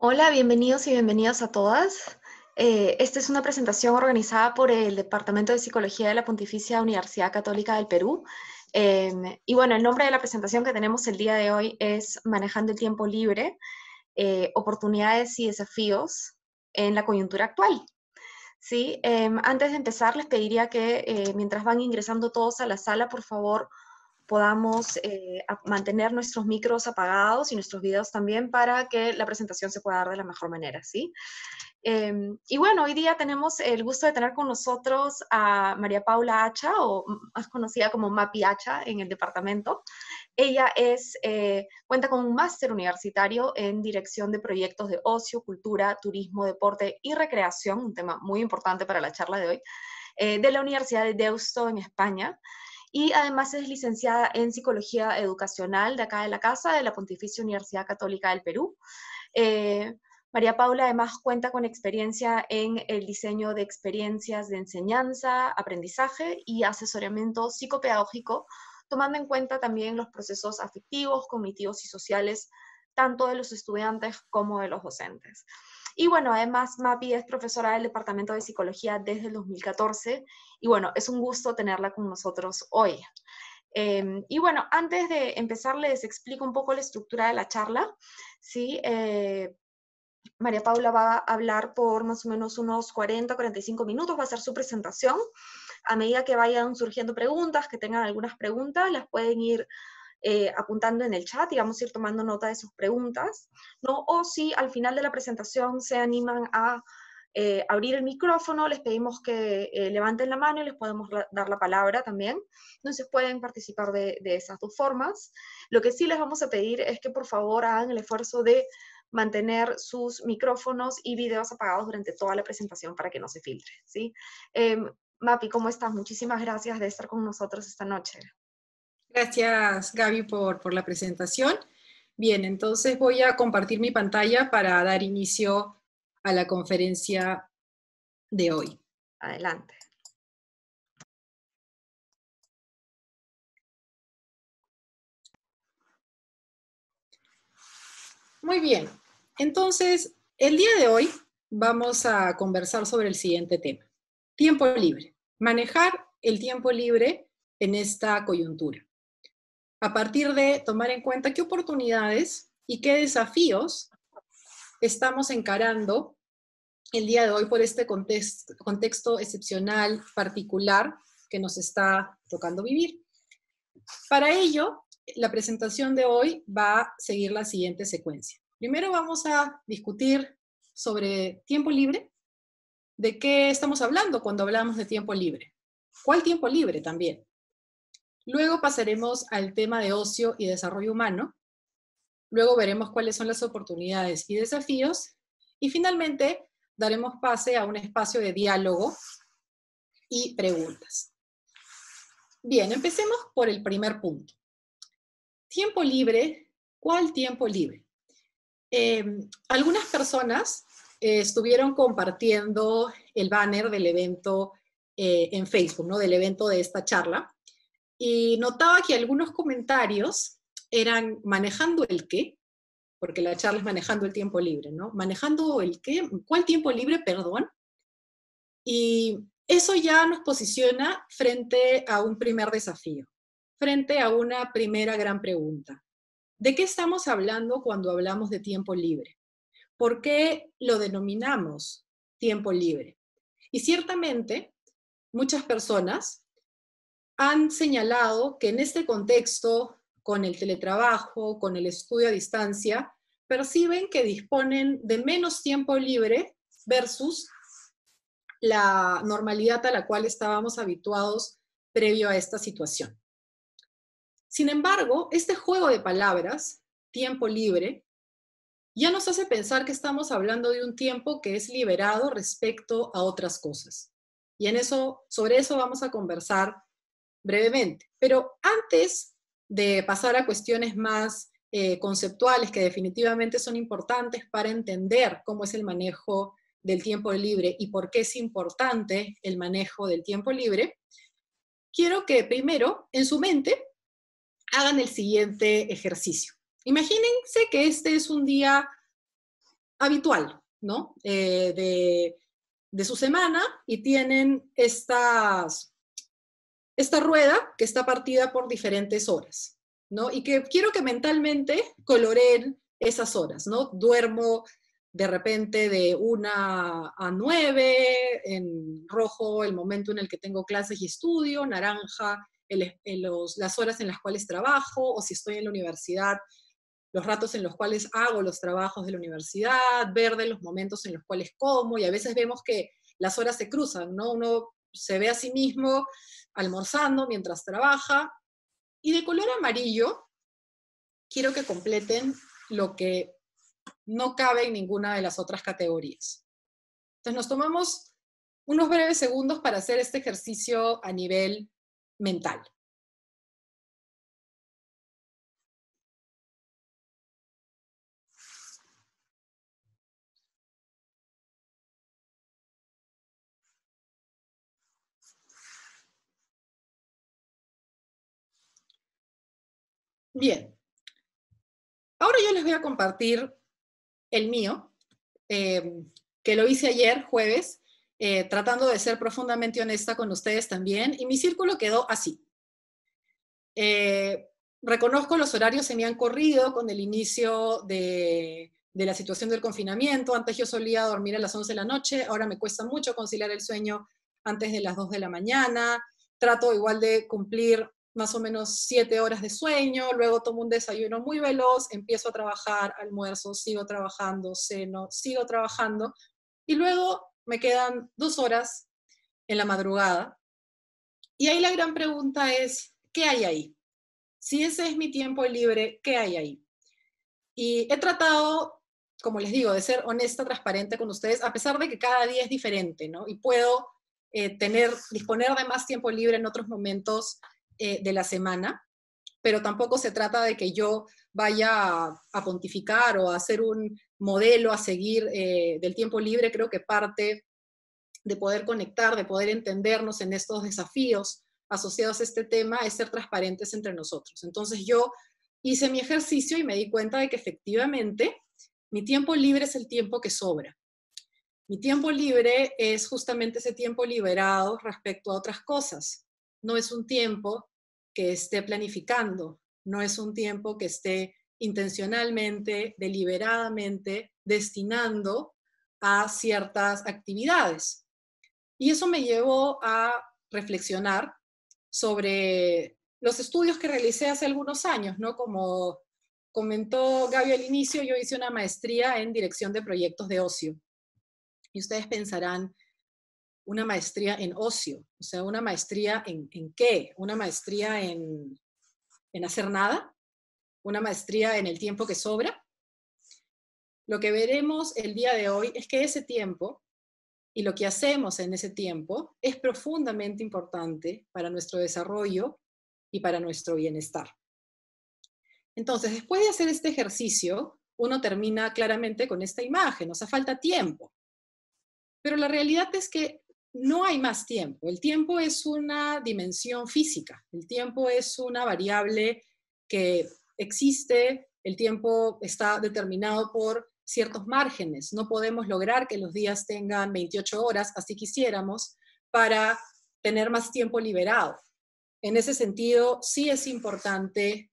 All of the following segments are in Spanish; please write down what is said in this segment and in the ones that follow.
Hola, bienvenidos y bienvenidas a todas. Esta es una presentación organizada por el Departamento de Psicología de la Pontificia Universidad Católica del Perú. Y bueno, el nombre de la presentación que tenemos el día de hoy es Manejando el tiempo libre, oportunidades y desafíos en la coyuntura actual. ¿Sí? Antes de empezar, les pediría que mientras van ingresando todos a la sala, por favor, podamos mantener nuestros micros apagados y nuestros videos también para que la presentación se pueda dar de la mejor manera, ¿sí? Y bueno, hoy día tenemos el gusto de tener con nosotros a María Paula Hacha, o más conocida como Mapi Hacha en el departamento. Ella cuenta con un máster universitario en dirección de proyectos de ocio, cultura, turismo, deporte y recreación, un tema muy importante para la charla de hoy, de la Universidad de Deusto en España. Y además es licenciada en Psicología Educacional de acá de la casa, de la Pontificia Universidad Católica del Perú. Eh, María Paula además cuenta con experiencia en el diseño de experiencias de enseñanza, aprendizaje y asesoramiento psicopedagógico, tomando en cuenta también los procesos afectivos, cognitivos y sociales, tanto de los estudiantes como de los docentes. Y bueno, además Mapi es profesora del Departamento de Psicología desde el 2014 y bueno, es un gusto tenerla con nosotros hoy. Y bueno, antes de empezar les explico un poco la estructura de la charla, ¿sí? María Paula va a hablar por más o menos unos 40-45 minutos, va a hacer su presentación. A medida que vayan surgiendo preguntas, que tengan algunas preguntas, las pueden ir apuntando en el chat y vamos a ir tomando nota de sus preguntas, ¿no? O si al final de la presentación se animan a abrir el micrófono, les pedimos que levanten la mano y les podemos dar la palabra también. Entonces pueden participar de esas dos formas. Lo que sí les vamos a pedir es que por favor hagan el esfuerzo de mantener sus micrófonos y videos apagados durante toda la presentación para que no se filtre, ¿sí? Mapi, ¿cómo estás? Muchísimas gracias de estar con nosotros esta noche. Gracias, Gaby, por la presentación. Bien, entonces voy a compartir mi pantalla para dar inicio a la conferencia de hoy. Adelante. Muy bien, entonces el día de hoy vamos a conversar sobre el siguiente tema: tiempo libre. Manejar el tiempo libre en esta coyuntura, a partir de tomar en cuenta qué oportunidades y qué desafíos estamos encarando el día de hoy por este contexto excepcional, particular, que nos está tocando vivir. Para ello, la presentación de hoy va a seguir la siguiente secuencia. Primero vamos a discutir sobre tiempo libre, de qué estamos hablando cuando hablamos de tiempo libre, cuál tiempo libre también. Luego pasaremos al tema de ocio y desarrollo humano. Luego veremos cuáles son las oportunidades y desafíos. Y finalmente daremos pase a un espacio de diálogo y preguntas. Bien, empecemos por el primer punto. Tiempo libre. ¿Cuál tiempo libre? Algunas personas estuvieron compartiendo el banner del evento en Facebook, ¿no? Del evento de esta charla, y notaba que algunos comentarios eran manejando el qué, porque la charla es manejando el tiempo libre, ¿no? Manejando el qué, ¿cuál tiempo libre, perdón? Y eso ya nos posiciona frente a un primer desafío, frente a una primera gran pregunta. ¿De qué estamos hablando cuando hablamos de tiempo libre? ¿Por qué lo denominamos tiempo libre? Y ciertamente, muchas personas han señalado que en este contexto, con el teletrabajo, con el estudio a distancia, perciben que disponen de menos tiempo libre versus la normalidad a la cual estábamos habituados previo a esta situación. Sin embargo, este juego de palabras, tiempo libre, ya nos hace pensar que estamos hablando de un tiempo que es liberado respecto a otras cosas. Y sobre eso vamos a conversar brevemente. Pero antes de pasar a cuestiones más conceptuales que definitivamente son importantes para entender cómo es el manejo del tiempo libre y por qué es importante el manejo del tiempo libre, quiero que primero en su mente hagan el siguiente ejercicio. Imagínense que este es un día habitual, ¿no? De su semana y tienen esta rueda que está partida por diferentes horas, ¿no? Y que quiero que mentalmente coloreen esas horas, ¿no? Duermo de repente de 1 a 9, en rojo el momento en el que tengo clases y estudio, naranja las horas en las cuales trabajo, o si estoy en la universidad, los ratos en los cuales hago los trabajos de la universidad, verde los momentos en los cuales como, y a veces vemos que las horas se cruzan, ¿no? Uno se ve a sí mismo almorzando mientras trabaja, y de color amarillo quiero que completen lo que no cabe en ninguna de las otras categorías. Entonces nos tomamos unos breves segundos para hacer este ejercicio a nivel mental. Bien, ahora yo les voy a compartir el mío, que lo hice ayer, jueves, tratando de ser profundamente honesta con ustedes también, y mi círculo quedó así. Reconozco los horarios se me han corrido con el inicio de la situación del confinamiento. Antes yo solía dormir a las 11 de la noche, ahora me cuesta mucho conciliar el sueño antes de las 2 de la mañana. Trato igual de cumplir más o menos 7 horas de sueño, luego tomo un desayuno muy veloz, empiezo a trabajar, almuerzo, sigo trabajando, ceno, sigo trabajando, y luego me quedan 2 horas en la madrugada. Y ahí la gran pregunta es, ¿qué hay ahí? Si ese es mi tiempo libre, ¿qué hay ahí? Y he tratado, como les digo, de ser honesta, transparente con ustedes, a pesar de que cada día es diferente, ¿no? Y puedo disponer de más tiempo libre en otros momentos de la semana, pero tampoco se trata de que yo vaya a pontificar o a hacer un modelo a seguir del tiempo libre. Creo que parte de poder conectar, de poder entendernos en estos desafíos asociados a este tema, es ser transparentes entre nosotros. Entonces yo hice mi ejercicio y me di cuenta de que efectivamente mi tiempo libre es el tiempo que sobra. Mi tiempo libre es justamente ese tiempo liberado respecto a otras cosas. No es un tiempo que esté planificando, no es un tiempo que esté intencionalmente, deliberadamente destinando a ciertas actividades. Y eso me llevó a reflexionar sobre los estudios que realicé hace algunos años, ¿no? Como comentó Gaby al inicio, yo hice una maestría en dirección de proyectos de ocio. Y ustedes pensarán, una maestría en ocio, o sea, una maestría en qué? Una maestría en hacer nada, una maestría en el tiempo que sobra. Lo que veremos el día de hoy es que ese tiempo y lo que hacemos en ese tiempo es profundamente importante para nuestro desarrollo y para nuestro bienestar. Entonces, después de hacer este ejercicio, uno termina claramente con esta imagen, o sea, falta tiempo. Pero la realidad es que no hay más tiempo. El tiempo es una dimensión física, el tiempo es una variable que existe, el tiempo está determinado por ciertos márgenes. No podemos lograr que los días tengan 28 horas, así quisiéramos, para tener más tiempo liberado. En ese sentido, sí es importante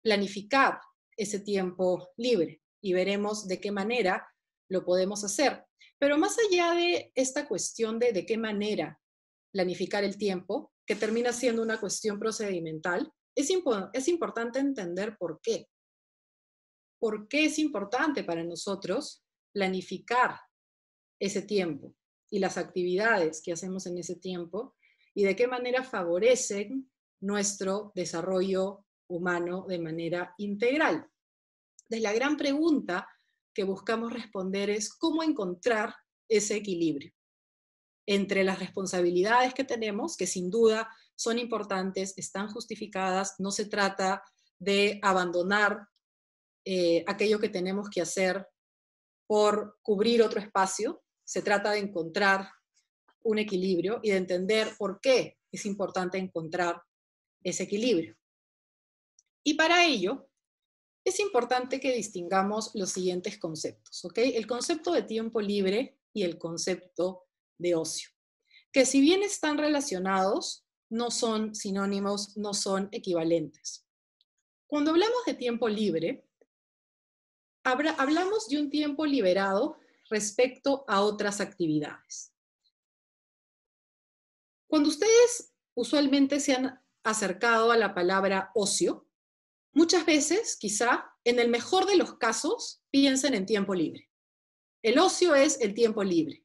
planificar ese tiempo libre y veremos de qué manera lo podemos hacer. Pero más allá de esta cuestión de qué manera planificar el tiempo, que termina siendo una cuestión procedimental, es importante entender por qué. ¿Por qué es importante para nosotros planificar ese tiempo y las actividades que hacemos en ese tiempo y de qué manera favorecen nuestro desarrollo humano de manera integral? Entonces, la gran pregunta que buscamos responder es cómo encontrar ese equilibrio entre las responsabilidades que tenemos, que sin duda son importantes, están justificadas, no se trata de abandonar aquello que tenemos que hacer por cubrir otro espacio, se trata de encontrar un equilibrio y de entender por qué es importante encontrar ese equilibrio. Y para ello, es importante que distingamos los siguientes conceptos, ¿ok? El concepto de tiempo libre y el concepto de ocio, que si bien están relacionados, no son sinónimos, no son equivalentes. Cuando hablamos de tiempo libre, hablamos de un tiempo liberado respecto a otras actividades. Cuando ustedes usualmente se han acercado a la palabra ocio, muchas veces, quizá, en el mejor de los casos, piensen en tiempo libre. El ocio es el tiempo libre,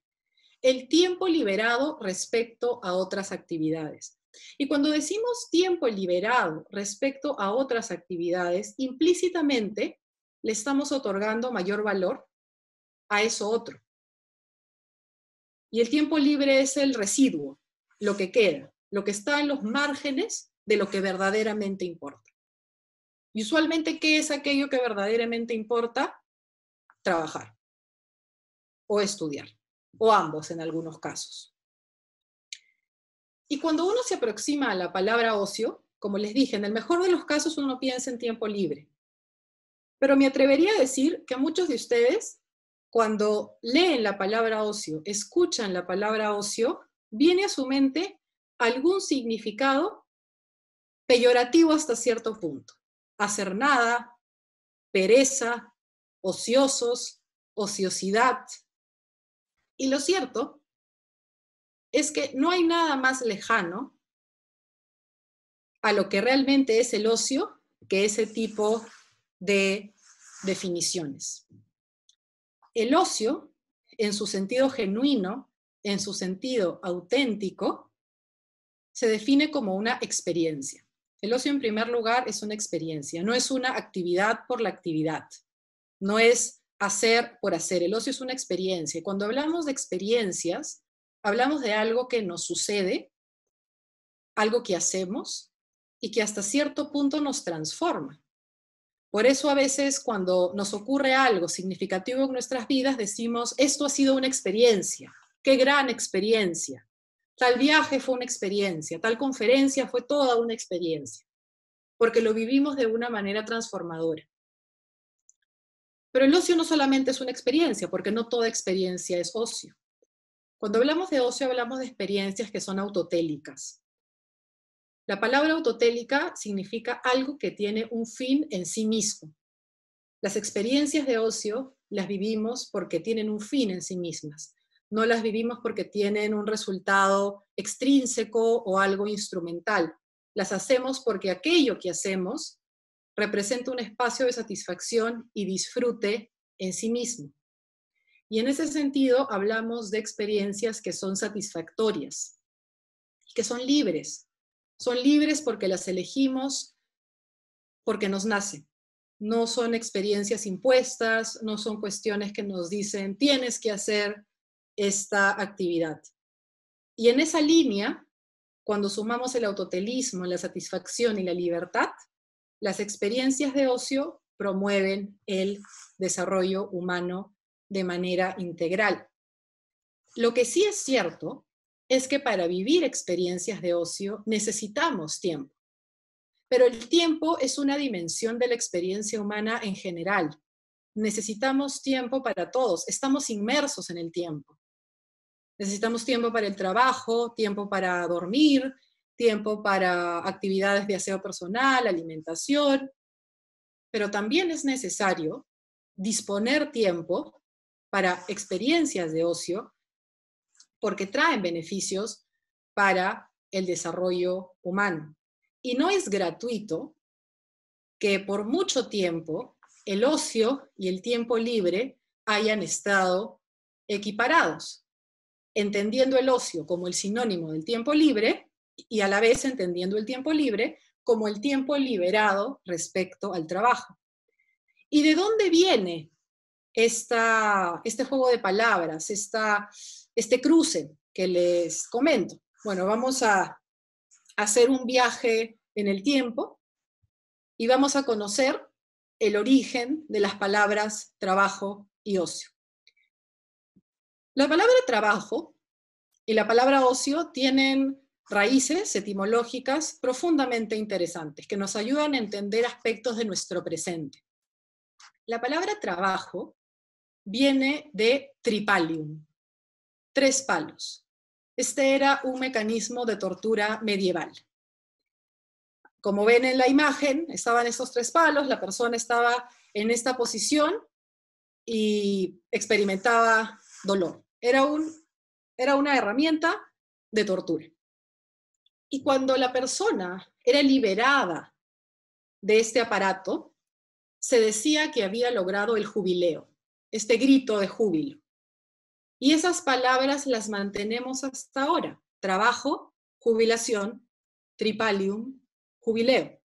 el tiempo liberado respecto a otras actividades. Y cuando decimos tiempo liberado respecto a otras actividades, implícitamente le estamos otorgando mayor valor a eso otro. Y el tiempo libre es el residuo, lo que queda, lo que está en los márgenes de lo que verdaderamente importa. Y usualmente, ¿qué es aquello que verdaderamente importa? Trabajar o estudiar, o ambos en algunos casos. Y cuando uno se aproxima a la palabra ocio, como les dije, en el mejor de los casos uno piensa en tiempo libre. Pero me atrevería a decir que muchos de ustedes, cuando leen la palabra ocio, escuchan la palabra ocio, viene a su mente algún significado peyorativo hasta cierto punto. Hacer nada, pereza, ociosos, ociosidad. Y lo cierto es que no hay nada más lejano a lo que realmente es el ocio que ese tipo de definiciones. El ocio, en su sentido genuino, en su sentido auténtico, se define como una experiencia. El ocio, en primer lugar, es una experiencia, no es una actividad por la actividad, no es hacer por hacer. El ocio es una experiencia. Cuando hablamos de experiencias, hablamos de algo que nos sucede, algo que hacemos y que hasta cierto punto nos transforma. Por eso a veces cuando nos ocurre algo significativo en nuestras vidas decimos, esto ha sido una experiencia, qué gran experiencia. Tal viaje fue una experiencia, tal conferencia fue toda una experiencia, porque lo vivimos de una manera transformadora. Pero el ocio no solamente es una experiencia, porque no toda experiencia es ocio. Cuando hablamos de ocio hablamos de experiencias que son autotélicas. La palabra autotélica significa algo que tiene un fin en sí mismo. Las experiencias de ocio las vivimos porque tienen un fin en sí mismas. No las vivimos porque tienen un resultado extrínseco o algo instrumental. Las hacemos porque aquello que hacemos representa un espacio de satisfacción y disfrute en sí mismo. Y en ese sentido hablamos de experiencias que son satisfactorias, que son libres. Son libres porque las elegimos porque nos nace. No son experiencias impuestas, no son cuestiones que nos dicen tienes que hacer esta actividad. Y en esa línea, cuando sumamos el autotelismo, la satisfacción y la libertad, las experiencias de ocio promueven el desarrollo humano de manera integral. Lo que sí es cierto es que para vivir experiencias de ocio necesitamos tiempo. Pero el tiempo es una dimensión de la experiencia humana en general. Necesitamos tiempo para todos, estamos inmersos en el tiempo. Necesitamos tiempo para el trabajo, tiempo para dormir, tiempo para actividades de aseo personal, alimentación, pero también es necesario disponer tiempo para experiencias de ocio porque traen beneficios para el desarrollo humano. Y no es gratuito que por mucho tiempo el ocio y el tiempo libre hayan estado equiparados, entendiendo el ocio como el sinónimo del tiempo libre y a la vez entendiendo el tiempo libre como el tiempo liberado respecto al trabajo. ¿Y de dónde viene este juego de palabras, este cruce que les comento? Bueno, vamos a hacer un viaje en el tiempo y vamos a conocer el origen de las palabras trabajo y ocio. La palabra trabajo y la palabra ocio tienen raíces etimológicas profundamente interesantes que nos ayudan a entender aspectos de nuestro presente. La palabra trabajo viene de tripalium, 3 palos. Este era un mecanismo de tortura medieval. Como ven en la imagen, estaban esos 3 palos, la persona estaba en esta posición y experimentaba dolor. Era una herramienta de tortura. Y cuando la persona era liberada de este aparato, se decía que había logrado el jubileo, este grito de júbilo. Y esas palabras las mantenemos hasta ahora. Trabajo, jubilación, tripalium, jubileo.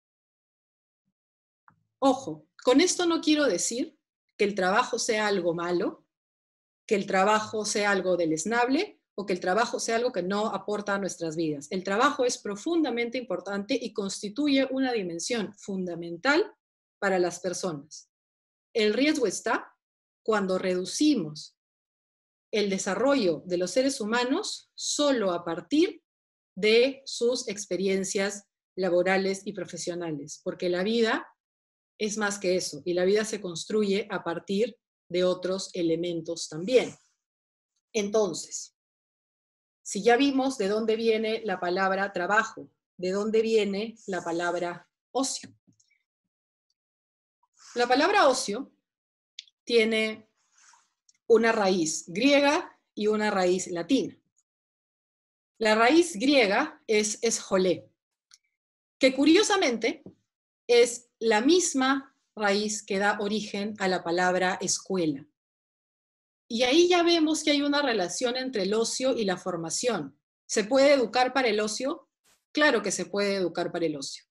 Ojo, con esto no quiero decir que el trabajo sea algo malo, que el trabajo sea algo deleznable o que el trabajo sea algo que no aporta a nuestras vidas. El trabajo es profundamente importante y constituye una dimensión fundamental para las personas. El riesgo está cuando reducimos el desarrollo de los seres humanos solo a partir de sus experiencias laborales y profesionales, porque la vida es más que eso, y la vida se construye a partir de otros elementos también. Entonces, si ya vimos de dónde viene la palabra trabajo, de dónde viene la palabra ocio. La palabra ocio tiene una raíz griega y una raíz latina. La raíz griega es esjolé, que curiosamente es la misma raíz que da origen a la palabra escuela. Y ahí ya vemos que hay una relación entre el ocio y la formación. ¿Se puede educar para el ocio? Claro que se puede educar para el ocio.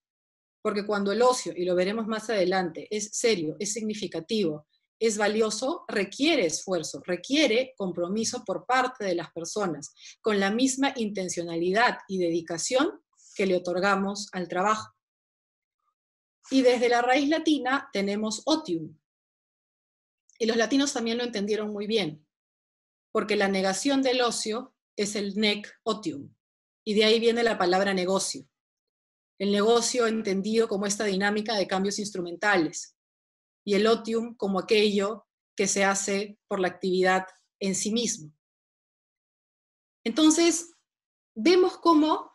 Porque cuando el ocio, y lo veremos más adelante, es serio, es significativo, es valioso, requiere esfuerzo, requiere compromiso por parte de las personas, con la misma intencionalidad y dedicación que le otorgamos al trabajo. Y desde la raíz latina tenemos otium. Y los latinos también lo entendieron muy bien, porque la negación del ocio es el nec otium, y de ahí viene la palabra negocio. El negocio entendido como esta dinámica de cambios instrumentales, y el otium como aquello que se hace por la actividad en sí mismo. Entonces, vemos cómo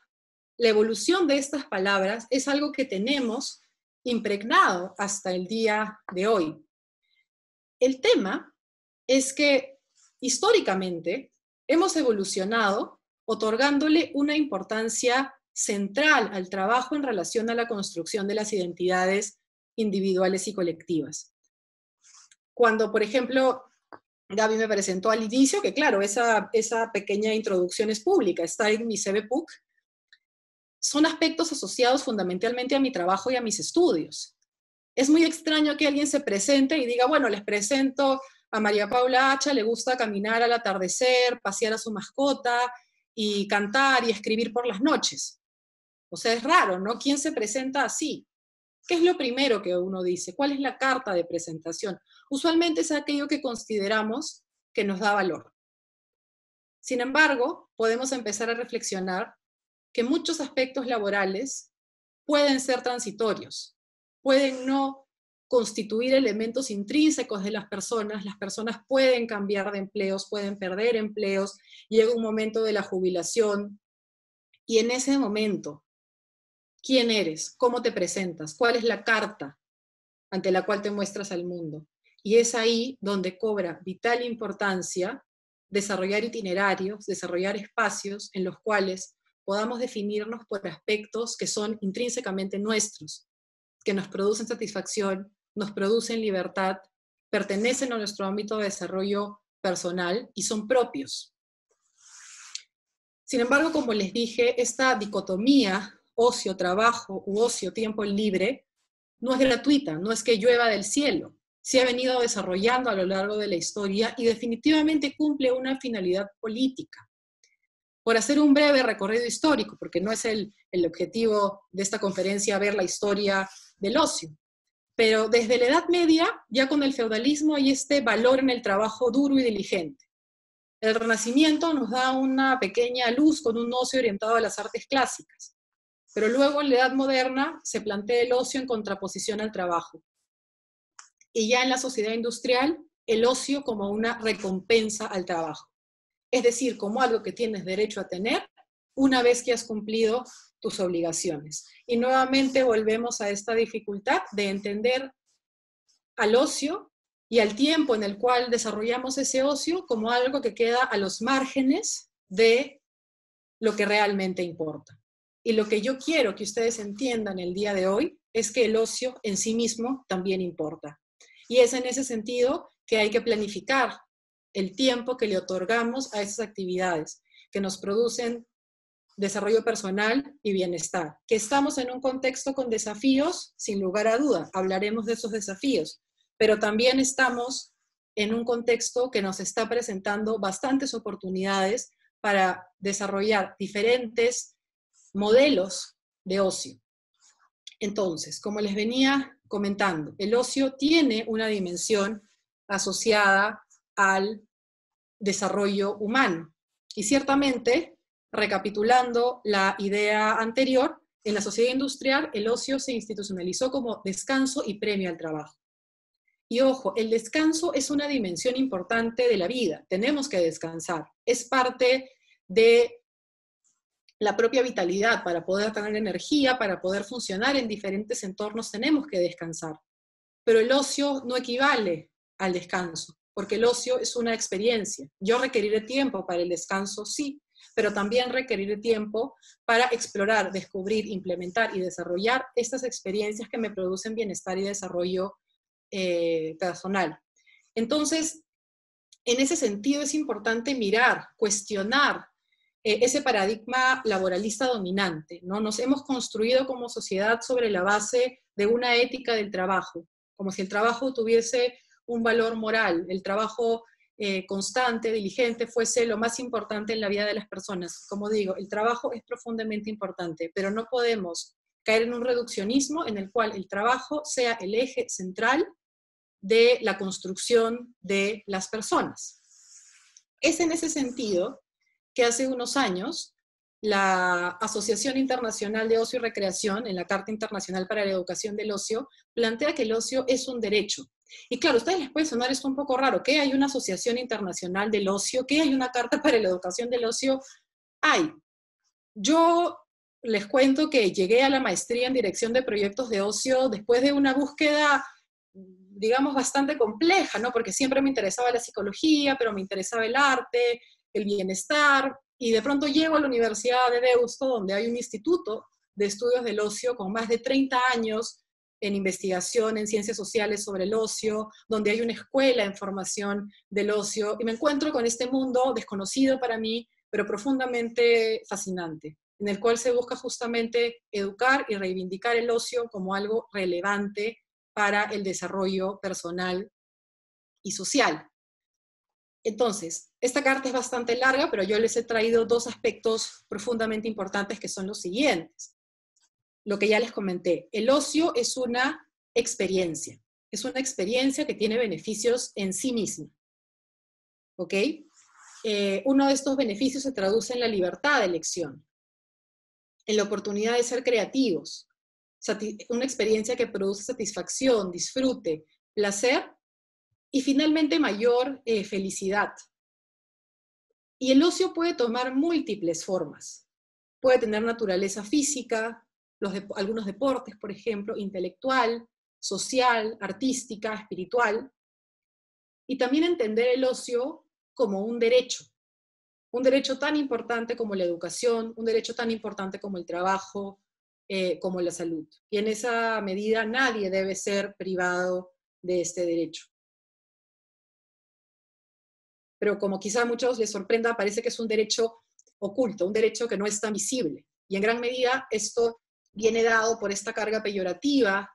la evolución de estas palabras es algo que tenemos impregnado hasta el día de hoy. El tema es que históricamente hemos evolucionado otorgándole una importancia central al trabajo en relación a la construcción de las identidades individuales y colectivas. Cuando, por ejemplo, Gaby me presentó al inicio, que claro, esa pequeña introducción es pública, está en mi CVPUC, son aspectos asociados fundamentalmente a mi trabajo y a mis estudios. Es muy extraño que alguien se presente y diga, bueno, les presento a María Paula Hacha, le gusta caminar al atardecer, pasear a su mascota y cantar y escribir por las noches. O sea, es raro, ¿no? ¿Quién se presenta así? ¿Qué es lo primero que uno dice? ¿Cuál es la carta de presentación? Usualmente es aquello que consideramos que nos da valor. Sin embargo, podemos empezar a reflexionar que muchos aspectos laborales pueden ser transitorios, pueden no constituir elementos intrínsecos de las personas pueden cambiar de empleos, pueden perder empleos, llega un momento de la jubilación, y en ese momento, ¿quién eres? ¿Cómo te presentas? ¿Cuál es la carta ante la cual te muestras al mundo? Y es ahí donde cobra vital importancia desarrollar itinerarios, desarrollar espacios en los cuales podamos definirnos por aspectos que son intrínsecamente nuestros, que nos producen satisfacción, nos producen libertad, pertenecen a nuestro ámbito de desarrollo personal y son propios. Sin embargo, como les dije, esta dicotomía ocio-trabajo u ocio-tiempo libre no es gratuita, no es que llueva del cielo. Se ha venido desarrollando a lo largo de la historia y definitivamente cumple una finalidad política. Por hacer un breve recorrido histórico, porque no es el objetivo de esta conferencia ver la historia del ocio, pero desde la Edad Media, ya con el feudalismo, hay este valor en el trabajo duro y diligente. El Renacimiento nos da una pequeña luz con un ocio orientado a las artes clásicas, pero luego en la Edad Moderna se plantea el ocio en contraposición al trabajo. y ya en la sociedad industrial, el ocio como una recompensa al trabajo. Es decir, como algo que tienes derecho a tener una vez que has cumplido tus obligaciones. Y nuevamente volvemos a esta dificultad de entender al ocio y al tiempo en el cual desarrollamos ese ocio como algo que queda a los márgenes de lo que realmente importa. Y lo que yo quiero que ustedes entiendan el día de hoy es que el ocio en sí mismo también importa. Y es en ese sentido que hay que planificar el tiempo que le otorgamos a esas actividades que nos producen desarrollo personal y bienestar. Que estamos en un contexto con desafíos, sin lugar a duda, hablaremos de esos desafíos, pero también estamos en un contexto que nos está presentando bastantes oportunidades para desarrollar diferentes modelos de ocio. Entonces, como les venía comentando, el ocio tiene una dimensión asociada al desarrollo humano. Y ciertamente, recapitulando la idea anterior, en la sociedad industrial el ocio se institucionalizó como descanso y premio al trabajo. Y ojo, el descanso es una dimensión importante de la vida, tenemos que descansar, es parte de la propia vitalidad. Para poder tener energía, para poder funcionar en diferentes entornos, tenemos que descansar. Pero el ocio no equivale al descanso, porque el ocio es una experiencia. Yo requeriré tiempo para el descanso, sí, pero también requeriré tiempo para explorar, descubrir, implementar y desarrollar estas experiencias que me producen bienestar y desarrollo personal. Entonces, en ese sentido es importante mirar, cuestionar ese paradigma laboralista dominante, ¿no? Nos hemos construido como sociedad sobre la base de una ética del trabajo, como si el trabajo tuviese un valor moral, el trabajo constante, diligente, fuese lo más importante en la vida de las personas. Como digo, el trabajo es profundamente importante, pero no podemos caer en un reduccionismo en el cual el trabajo sea el eje central de la construcción de las personas. Es en ese sentido que hace unos años la Asociación Internacional de Ocio y Recreación, en la Carta Internacional para la Educación del Ocio, plantea que el ocio es un derecho. Y claro, a ustedes les puede sonar esto un poco raro. ¿Qué hay una Asociación Internacional del Ocio? ¿Qué hay una Carta para la Educación del Ocio? Hay. Yo les cuento que llegué a la maestría en Dirección de Proyectos de Ocio después de una búsqueda, digamos, bastante compleja, ¿no? Porque siempre me interesaba la psicología, pero me interesaba el arte, el bienestar, y de pronto llego a la Universidad de Deusto, donde hay un instituto de estudios del ocio con más de 30 años en investigación en ciencias sociales sobre el ocio, donde hay una escuela en formación del ocio, y me encuentro con este mundo desconocido para mí, pero profundamente fascinante, en el cual se busca justamente educar y reivindicar el ocio como algo relevante para el desarrollo personal y social. Entonces, esta carta es bastante larga, pero yo les he traído dos aspectos profundamente importantes que son los siguientes. Lo que ya les comenté, el ocio es una experiencia que tiene beneficios en sí misma, ¿ok? Uno de estos beneficios se traduce en la libertad de elección, en la oportunidad de ser creativos, una experiencia que produce satisfacción, disfrute, placer y finalmente mayor felicidad. Y el ocio puede tomar múltiples formas. Puede tener naturaleza física, algunos deportes, por ejemplo, intelectual, social, artística, espiritual. Y también entender el ocio como un derecho tan importante como la educación, un derecho tan importante como el trabajo, como la salud. Y en esa medida nadie debe ser privado de este derecho. Pero como quizá a muchos les sorprenda, parece que es un derecho oculto, un derecho que no es tan visible. Y en gran medida esto viene dado por esta carga peyorativa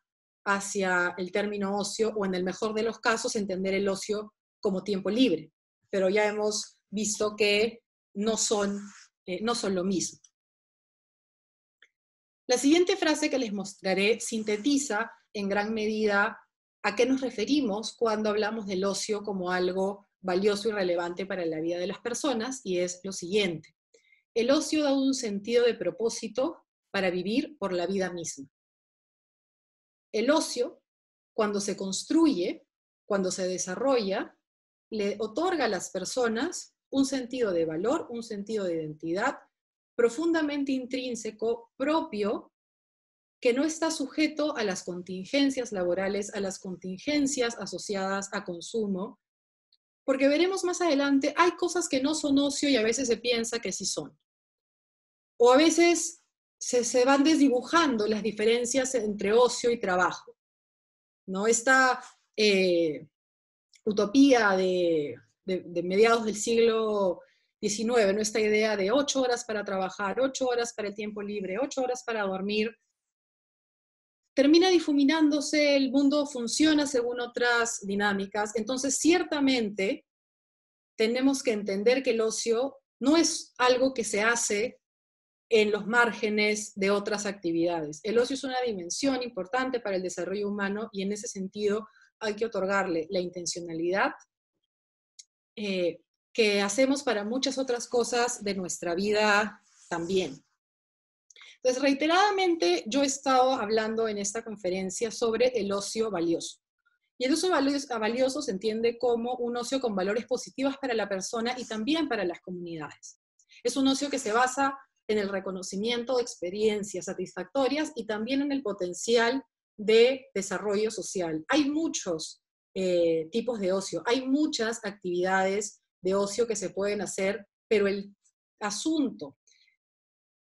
hacia el término ocio, o en el mejor de los casos, entender el ocio como tiempo libre. Pero ya hemos visto que no son lo mismo. La siguiente frase que les mostraré sintetiza en gran medida a qué nos referimos cuando hablamos del ocio como algo valioso y relevante para la vida de las personas, y es lo siguiente. El ocio da un sentido de propósito para vivir por la vida misma. El ocio, cuando se construye, cuando se desarrolla, le otorga a las personas un sentido de valor, un sentido de identidad profundamente intrínseco, propio, que no está sujeto a las contingencias laborales, a las contingencias asociadas a consumo, porque veremos más adelante, hay cosas que no son ocio y a veces se piensa que sí son. O a veces se van desdibujando las diferencias entre ocio y trabajo, ¿no? Esta utopía de mediados del siglo XIX, ¿no? Esta idea de 8 horas para trabajar, 8 horas para el tiempo libre, 8 horas para dormir, termina difuminándose, el mundo funciona según otras dinámicas, entonces ciertamente tenemos que entender que el ocio no es algo que se hace en los márgenes de otras actividades. El ocio es una dimensión importante para el desarrollo humano y en ese sentido hay que otorgarle la intencionalidad que hacemos para muchas otras cosas de nuestra vida también. Entonces, reiteradamente yo he estado hablando en esta conferencia sobre el ocio valioso. Y el ocio valioso se entiende como un ocio con valores positivos para la persona y también para las comunidades. Es un ocio que se basa en el reconocimiento de experiencias satisfactorias y también en el potencial de desarrollo social. Hay muchos tipos de ocio, hay muchas actividades de ocio que se pueden hacer, pero el asunto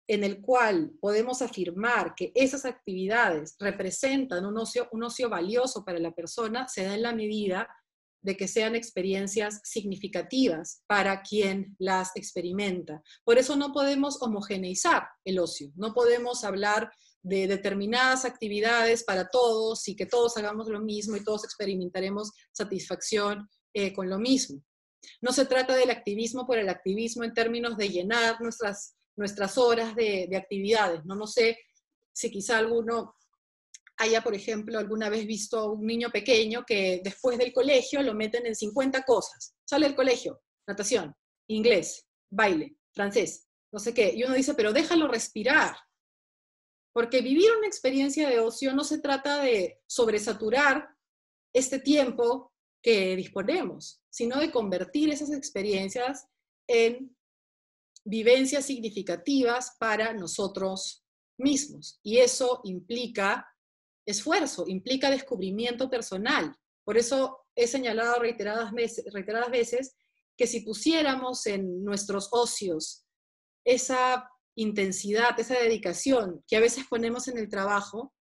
en el cual podemos afirmar que esas actividades representan un ocio valioso para la persona se da en la medida de que sean experiencias significativas para quien las experimenta. Por eso no podemos homogeneizar el ocio, no podemos hablar de determinadas actividades para todos y que todos hagamos lo mismo y todos experimentaremos satisfacción con lo mismo. No se trata del activismo por el activismo en términos de llenar nuestras horas de actividades. No sé si quizá alguno haya, por ejemplo, alguna vez visto a un niño pequeño que después del colegio lo meten en 50 cosas. Sale del colegio, natación, inglés, baile, francés, no sé qué. Y uno dice, pero déjalo respirar. Porque vivir una experiencia de ocio no se trata de sobresaturar este tiempo que disponemos, sino de convertir esas experiencias en vivencias significativas para nosotros mismos. Y eso implica esfuerzo, implica descubrimiento personal. Por eso he señalado reiteradas veces que si pusiéramos en nuestros ocios esa intensidad, esa dedicación que a veces ponemos en el trabajo,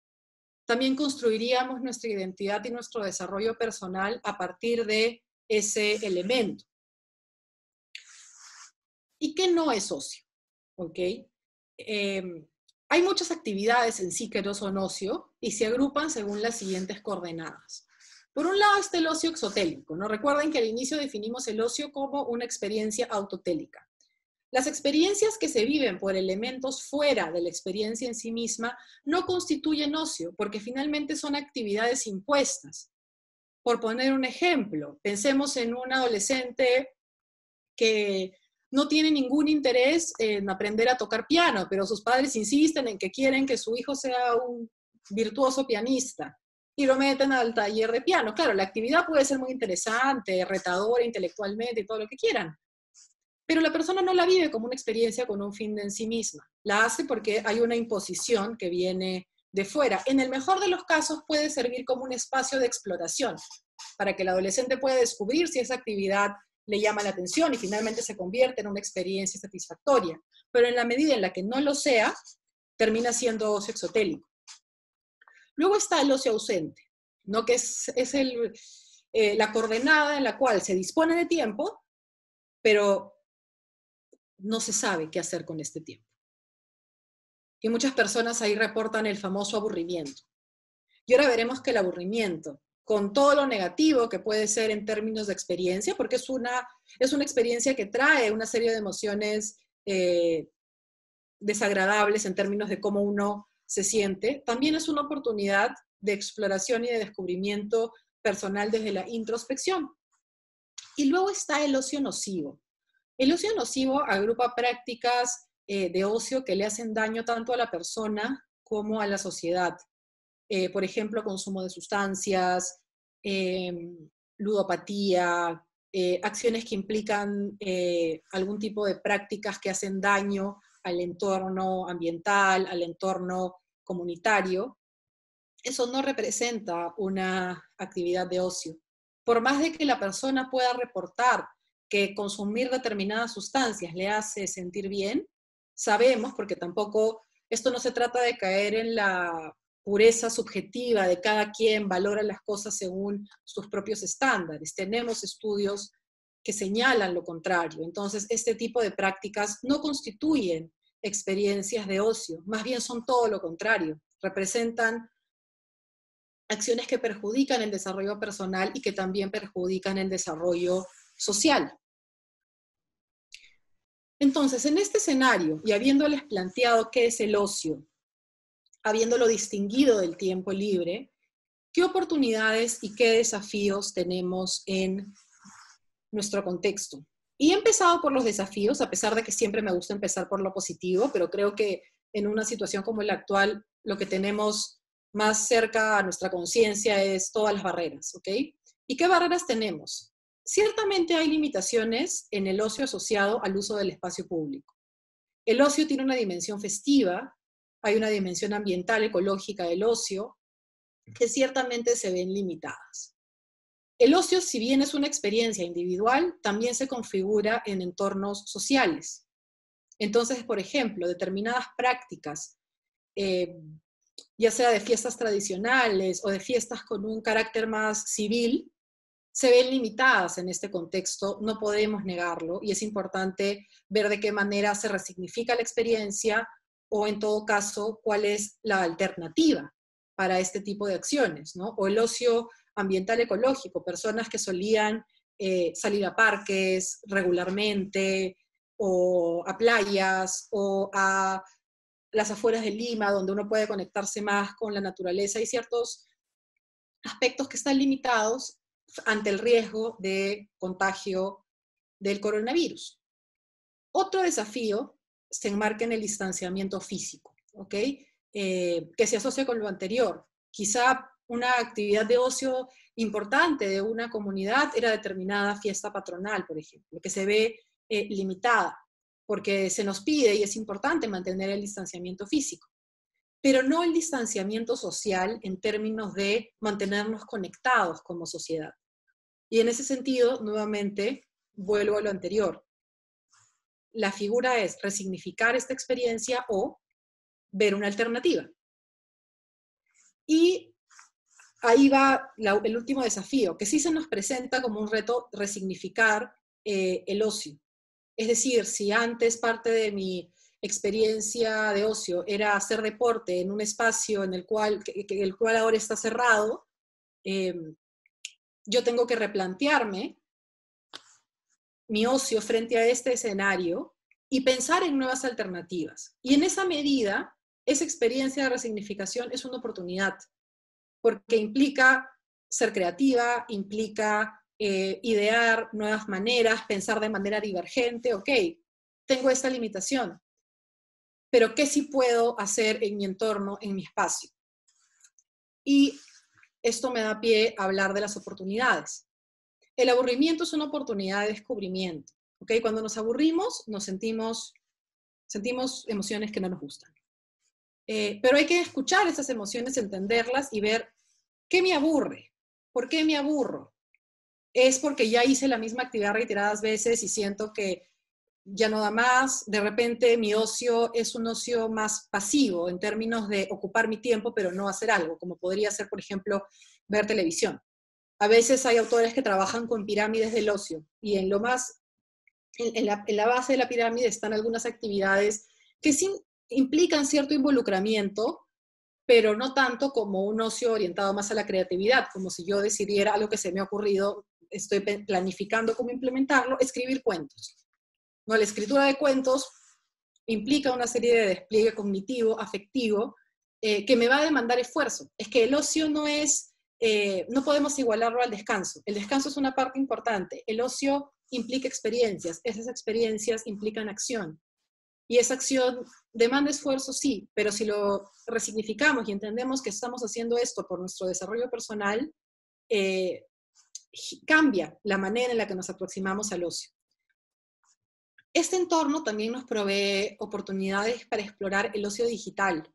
también construiríamos nuestra identidad y nuestro desarrollo personal a partir de ese elemento. ¿Y qué no es ocio? ¿Ok? Hay muchas actividades en sí que no son ocio y se agrupan según las siguientes coordenadas. Por un lado está el ocio exotélico, ¿no? Recuerden que al inicio definimos el ocio como una experiencia autotélica. Las experiencias que se viven por elementos fuera de la experiencia en sí misma no constituyen ocio, porque finalmente son actividades impuestas. Por poner un ejemplo, pensemos en un adolescente que no tiene ningún interés en aprender a tocar piano, pero sus padres insisten en que quieren que su hijo sea un virtuoso pianista y lo meten al taller de piano. Claro, la actividad puede ser muy interesante, retadora intelectualmente y todo lo que quieran, pero la persona no la vive como una experiencia con un fin en sí misma. La hace porque hay una imposición que viene de fuera. En el mejor de los casos puede servir como un espacio de exploración para que el adolescente pueda descubrir si esa actividad le llama la atención y finalmente se convierte en una experiencia satisfactoria. Pero en la medida en la que no lo sea, termina siendo ocio exotélico. Luego está el ocio ausente, ¿no? Que es la coordenada en la cual se dispone de tiempo, pero no se sabe qué hacer con este tiempo. Y muchas personas ahí reportan el famoso aburrimiento. Y ahora veremos que el aburrimiento, con todo lo negativo que puede ser en términos de experiencia, porque es una experiencia que trae una serie de emociones desagradables en términos de cómo uno se siente, también es una oportunidad de exploración y de descubrimiento personal desde la introspección. Y luego está el ocio nocivo. El ocio nocivo agrupa prácticas de ocio que le hacen daño tanto a la persona como a la sociedad. Por ejemplo, consumo de sustancias, ludopatía, acciones que implican algún tipo de prácticas que hacen daño al entorno ambiental, al entorno comunitario, eso no representa una actividad de ocio. Por más de que la persona pueda reportar que consumir determinadas sustancias le hace sentir bien, sabemos, porque tampoco, esto no se trata de caer en la pureza subjetiva de cada quien valora las cosas según sus propios estándares. Tenemos estudios que señalan lo contrario. Entonces, este tipo de prácticas no constituyen experiencias de ocio, más bien son todo lo contrario. Representan acciones que perjudican el desarrollo personal y que también perjudican el desarrollo social. Entonces, en este escenario, y habiéndoles planteado qué es el ocio, habiéndolo distinguido del tiempo libre, ¿qué oportunidades y qué desafíos tenemos en nuestro contexto? Y he empezado por los desafíos, a pesar de que siempre me gusta empezar por lo positivo, pero creo que en una situación como la actual, lo que tenemos más cerca a nuestra conciencia es todas las barreras, ¿ok? ¿Y qué barreras tenemos? Ciertamente hay limitaciones en el ocio asociado al uso del espacio público. El ocio tiene una dimensión festiva, hay una dimensión ambiental, ecológica del ocio, que ciertamente se ven limitadas. El ocio, si bien es una experiencia individual, también se configura en entornos sociales. Entonces, por ejemplo, determinadas prácticas, ya sea de fiestas tradicionales o de fiestas con un carácter más civil, se ven limitadas en este contexto, no podemos negarlo, y es importante ver de qué manera se resignifica la experiencia o, en todo caso, cuál es la alternativa para este tipo de acciones, ¿no? O el ocio ambiental ecológico, personas que solían salir a parques regularmente, o a playas, o a las afueras de Lima, donde uno puede conectarse más con la naturaleza. Hay ciertos aspectos que están limitados ante el riesgo de contagio del coronavirus. Otro desafío se enmarca en el distanciamiento físico, ¿ok? Que se asocia con lo anterior. Quizá una actividad de ocio importante de una comunidad era determinada fiesta patronal, por ejemplo, que se ve limitada, porque se nos pide y es importante mantener el distanciamiento físico, pero no el distanciamiento social en términos de mantenernos conectados como sociedad. Y en ese sentido, nuevamente, vuelvo a lo anterior. La figura es resignificar esta experiencia o ver una alternativa. Y ahí va el último desafío, que sí se nos presenta como un reto resignificar el ocio. Es decir, si antes parte de mi experiencia de ocio era hacer deporte en un espacio en el cual ahora está cerrado, yo tengo que replantearme mi ocio frente a este escenario y pensar en nuevas alternativas. Y en esa medida, esa experiencia de resignificación es una oportunidad, porque implica ser creativa, implica idear nuevas maneras, pensar de manera divergente. Ok, tengo esta limitación, pero ¿qué sí puedo hacer en mi entorno, en mi espacio? Y esto me da pie a hablar de las oportunidades. El aburrimiento es una oportunidad de descubrimiento. ¿Okay? Cuando nos aburrimos, nos sentimos emociones que no nos gustan. Pero hay que escuchar esas emociones, entenderlas y ver qué me aburre. ¿Por qué me aburro? Es porque ya hice la misma actividad reiteradas veces y siento que ya no da más. De repente mi ocio es un ocio más pasivo en términos de ocupar mi tiempo, pero no hacer algo, como podría ser, por ejemplo, ver televisión. A veces hay autores que trabajan con pirámides del ocio y en la base de la pirámide están algunas actividades que sí implican cierto involucramiento, pero no tanto como un ocio orientado más a la creatividad, como si yo decidiera algo que se me ha ocurrido, estoy planificando cómo implementarlo, escribir cuentos. ¿No? La escritura de cuentos implica una serie de despliegue cognitivo, afectivo, que me va a demandar esfuerzo. Es que el ocio no es, no podemos igualarlo al descanso. El descanso es una parte importante. El ocio implica experiencias. Esas experiencias implican acción. Y esa acción demanda esfuerzo, sí, pero si lo resignificamos y entendemos que estamos haciendo esto por nuestro desarrollo personal, cambia la manera en la que nos aproximamos al ocio. Este entorno también nos provee oportunidades para explorar el ocio digital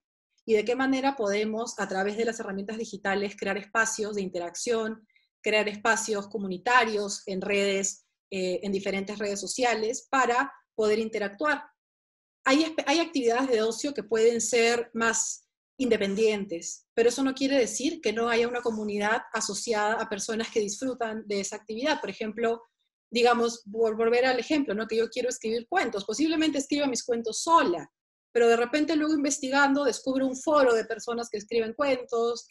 y de qué manera podemos, a través de las herramientas digitales, crear espacios de interacción, crear espacios comunitarios en redes, en diferentes redes sociales, para poder interactuar. Hay actividades de ocio que pueden ser más independientes, pero eso no quiere decir que no haya una comunidad asociada a personas que disfrutan de esa actividad. Por ejemplo, digamos, por volver al ejemplo, ¿no? Que yo quiero escribir cuentos, posiblemente escriba mis cuentos sola, pero de repente luego investigando descubro un foro de personas que escriben cuentos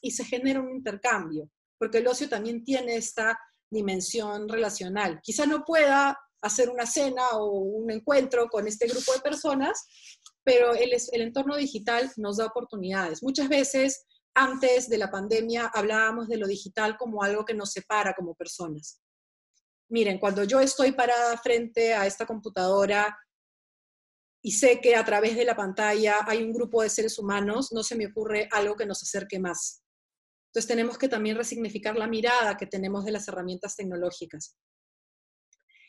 y se genera un intercambio, porque el ocio también tiene esta dimensión relacional. Quizá no pueda hacer una cena o un encuentro con este grupo de personas, pero el entorno digital nos da oportunidades. Muchas veces, antes de la pandemia, hablábamos de lo digital como algo que nos separa como personas. Miren, cuando yo estoy parada frente a esta computadora y sé que a través de la pantalla hay un grupo de seres humanos, no se me ocurre algo que nos acerque más. Entonces tenemos que también resignificar la mirada que tenemos de las herramientas tecnológicas.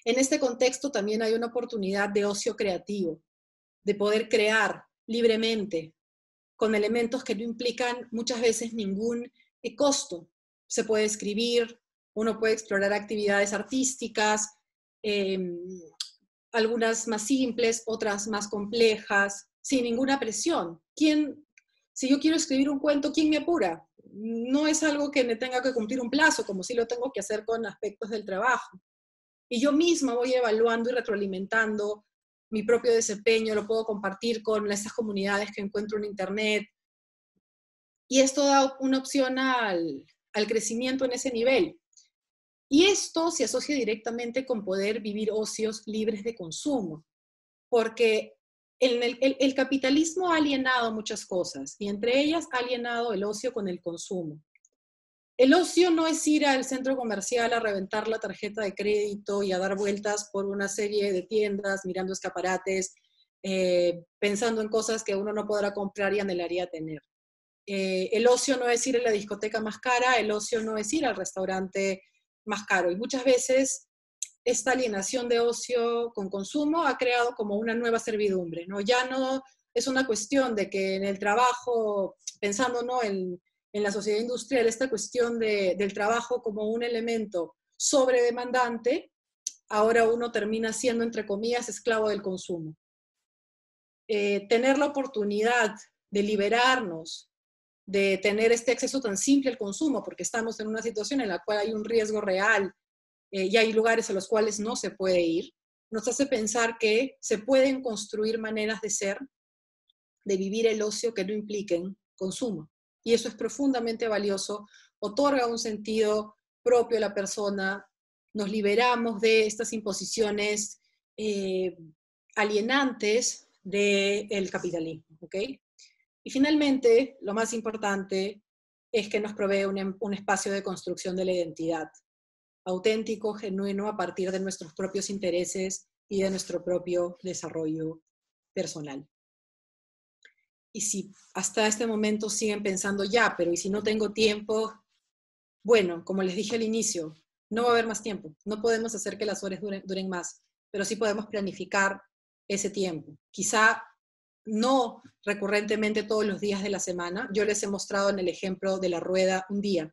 En este contexto también hay una oportunidad de ocio creativo, de poder crear libremente, con elementos que no implican muchas veces ningún costo. Se puede escribir, uno puede explorar actividades artísticas, algunas más simples, otras más complejas, sin ninguna presión. Si yo quiero escribir un cuento, ¿quién me apura? No es algo que me tenga que cumplir un plazo, como si lo tengo que hacer con aspectos del trabajo. Y yo misma voy evaluando y retroalimentando mi propio desempeño, lo puedo compartir con esas comunidades que encuentro en Internet. Y esto da una opción al crecimiento en ese nivel. Y esto se asocia directamente con poder vivir ocios libres de consumo, porque el capitalismo ha alienado muchas cosas, y entre ellas ha alienado el ocio con el consumo. El ocio no es ir al centro comercial a reventar la tarjeta de crédito y a dar vueltas por una serie de tiendas, mirando escaparates, pensando en cosas que uno no podrá comprar y anhelaría tener. El ocio no es ir a la discoteca más cara, el ocio no es ir al restaurante más caro. Y muchas veces esta alienación de ocio con consumo ha creado como una nueva servidumbre, ¿no? Ya no es una cuestión de que en el trabajo, pensando, ¿no?, en la sociedad industrial, esta cuestión del trabajo como un elemento sobredemandante, ahora uno termina siendo, entre comillas, esclavo del consumo. Tener la oportunidad de liberarnos, de tener este acceso tan simple al consumo, porque estamos en una situación en la cual hay un riesgo real y hay lugares a los cuales no se puede ir, nos hace pensar que se pueden construir maneras de ser, de vivir el ocio que no impliquen consumo. Y eso es profundamente valioso, otorga un sentido propio a la persona, nos liberamos de estas imposiciones alienantes del capitalismo, ¿ok? Y finalmente, lo más importante es que nos provee un espacio de construcción de la identidad, auténtico, genuino, a partir de nuestros propios intereses y de nuestro propio desarrollo personal. Y si hasta este momento siguen pensando, ya, pero ¿y si no tengo tiempo? Bueno, como les dije al inicio, no va a haber más tiempo. No podemos hacer que las horas duren más, pero sí podemos planificar ese tiempo. Quizá no recurrentemente todos los días de la semana. Yo les he mostrado en el ejemplo de la rueda un día,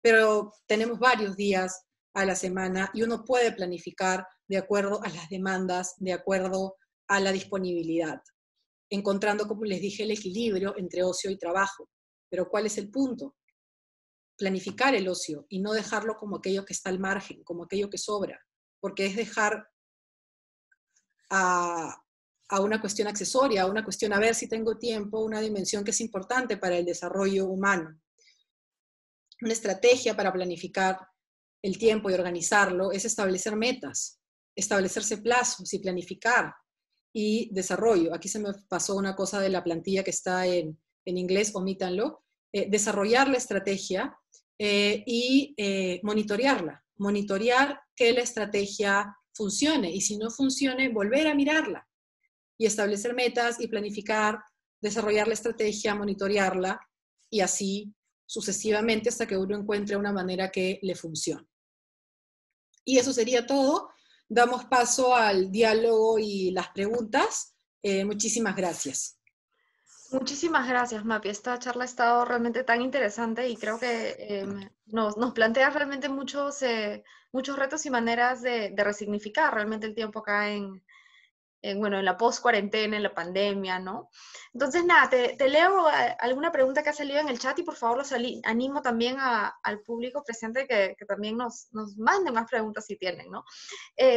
pero tenemos varios días a la semana y uno puede planificar de acuerdo a las demandas, de acuerdo a la disponibilidad, encontrando, como les dije, el equilibrio entre ocio y trabajo. Pero ¿cuál es el punto? Planificar el ocio y no dejarlo como aquello que está al margen, como aquello que sobra, porque es dejar a una cuestión accesoria, a una cuestión a ver si tengo tiempo, una dimensión que es importante para el desarrollo humano. Una estrategia para planificar el tiempo y organizarlo es establecer metas, establecerse plazos y planificar y desarrollo. Aquí se me pasó una cosa de la plantilla que está en inglés, omítanlo. Desarrollar la estrategia y monitorearla. Monitorear que la estrategia funcione y si no funcione, volver a mirarla y establecer metas y planificar, desarrollar la estrategia, monitorearla y así sucesivamente hasta que uno encuentre una manera que le funcione. Y eso sería todo. Damos paso al diálogo y las preguntas. Muchísimas gracias. Muchísimas gracias, Mapi. Esta charla ha estado realmente tan interesante y creo que nos plantea realmente muchos retos y maneras de resignificar realmente el tiempo acá bueno, en la post-cuarentena, en la pandemia, ¿no? Entonces, nada, te leo alguna pregunta que ha salido en el chat y por favor animo también al público presente que también nos manden más preguntas si tienen, ¿no?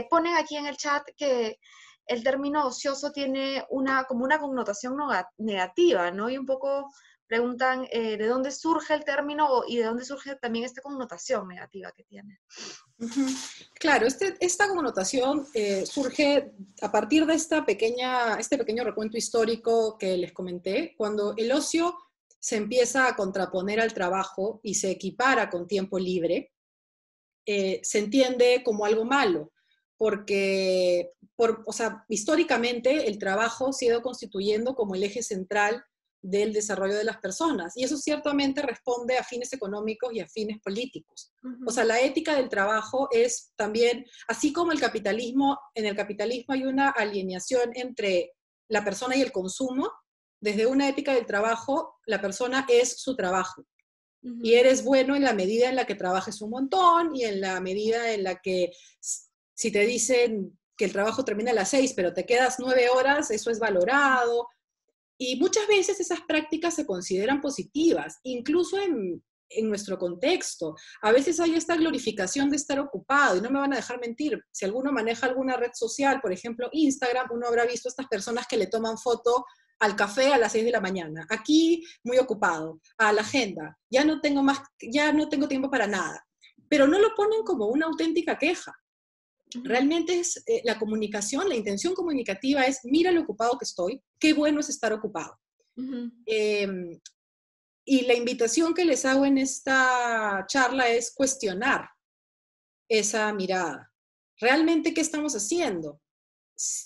Ponen aquí en el chat que el término ocioso tiene como una connotación negativa, ¿no? Y un poco preguntan de dónde surge el término y de dónde surge también esta connotación negativa que tiene. Claro, esta connotación surge a partir de este pequeño recuento histórico que les comenté, cuando el ocio se empieza a contraponer al trabajo y se equipara con tiempo libre, se entiende como algo malo, porque históricamente el trabajo se ha ido constituyendo como el eje central del desarrollo de las personas, y eso ciertamente responde a fines económicos y a fines políticos. O sea, la ética del trabajo es también, así como en el capitalismo hay una alineación entre la persona y el consumo, desde una ética del trabajo, la persona es su trabajo. Y eres bueno en la medida en la que trabajes un montón y en la medida en la que si te dicen que el trabajo termina a las 6, pero te quedas 9 horas, eso es valorado. Y muchas veces esas prácticas se consideran positivas, incluso en nuestro contexto. A veces hay esta glorificación de estar ocupado, y no me van a dejar mentir. Si alguno maneja alguna red social, por ejemplo Instagram, uno habrá visto a estas personas que le toman foto al café a las 6 de la mañana. Aquí, muy ocupado. A la agenda. Ya no tengo tiempo para nada. Pero no lo ponen como una auténtica queja. Realmente es la comunicación, la intención comunicativa es, mira lo ocupado que estoy, qué bueno es estar ocupado. Y la invitación que les hago en esta charla es cuestionar esa mirada. ¿Realmente qué estamos haciendo?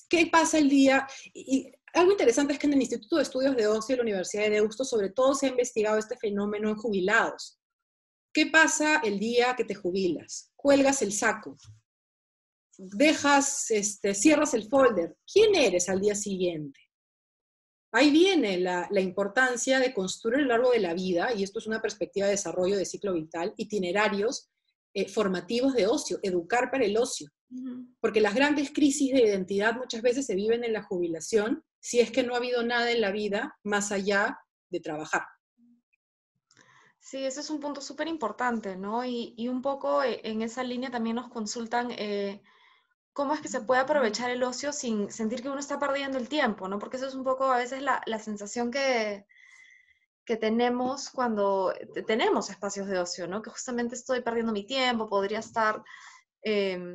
¿Qué pasa el día? Y algo interesante es que en el Instituto de Estudios de Ocio de la Universidad de Deusto, sobre todo se ha investigado este fenómeno en jubilados. ¿Qué pasa el día que te jubilas? Cuelgas el saco, cierras el folder. ¿Quién eres al día siguiente? Ahí viene la importancia de construir a lo largo de la vida, y esto es una perspectiva de desarrollo de ciclo vital, itinerarios formativos de ocio, educar para el ocio. Porque las grandes crisis de identidad muchas veces se viven en la jubilación, si es que no ha habido nada en la vida más allá de trabajar. Sí, ese es un punto súper importante, ¿no? Y un poco en esa línea también nos consultan cómo es que se puede aprovechar el ocio sin sentir que uno está perdiendo el tiempo, ¿no? Porque eso es un poco a veces la sensación que tenemos cuando tenemos espacios de ocio, ¿no? Que justamente estoy perdiendo mi tiempo, podría estar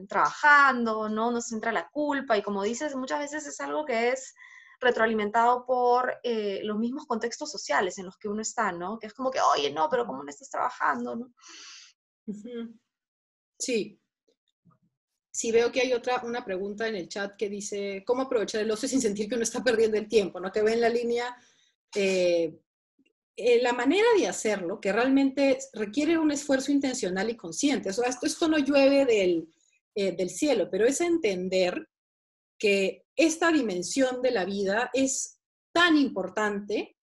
trabajando, ¿no? Nos entra la culpa y como dices, muchas veces es algo que es retroalimentado por los mismos contextos sociales en los que uno está, ¿no? Que es como que, oye, no, pero ¿cómo no estás trabajando, no? Sí. Sí, veo que hay una pregunta en el chat que dice, ¿cómo aprovechar el ocio sin sentir que uno está perdiendo el tiempo? ¿No? Que ve en la línea, la manera de hacerlo, que realmente requiere un esfuerzo intencional y consciente. O sea, esto no llueve del cielo, pero es entender que esta dimensión de la vida es tan importante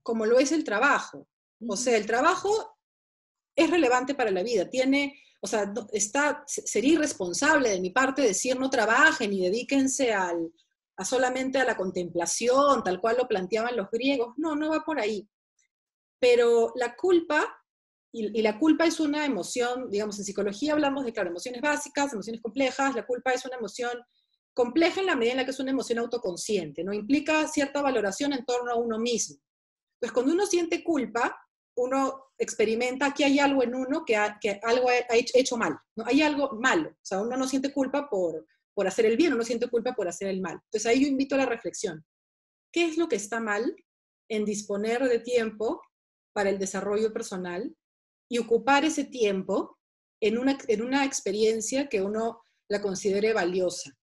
como lo es el trabajo. O sea, el trabajo es relevante para la vida, sería irresponsable de mi parte decir no trabajen y dedíquense solamente a la contemplación, tal cual lo planteaban los griegos. No, no va por ahí. Pero la culpa, y la culpa es una emoción, digamos, en psicología hablamos de, claro, emociones básicas, emociones complejas. La culpa es una emoción compleja en la medida en la que es una emoción autoconsciente, ¿no? Implica cierta valoración en torno a uno mismo. Entonces, cuando uno siente culpa, uno experimenta que hay algo en uno que algo ha hecho mal, ¿no? Hay algo malo. O sea, uno no siente culpa por hacer el bien, uno siente culpa por hacer el mal. Entonces, ahí yo invito a la reflexión. ¿Qué es lo que está mal en disponer de tiempo para el desarrollo personal y ocupar ese tiempo en una experiencia que uno la considere valiosa?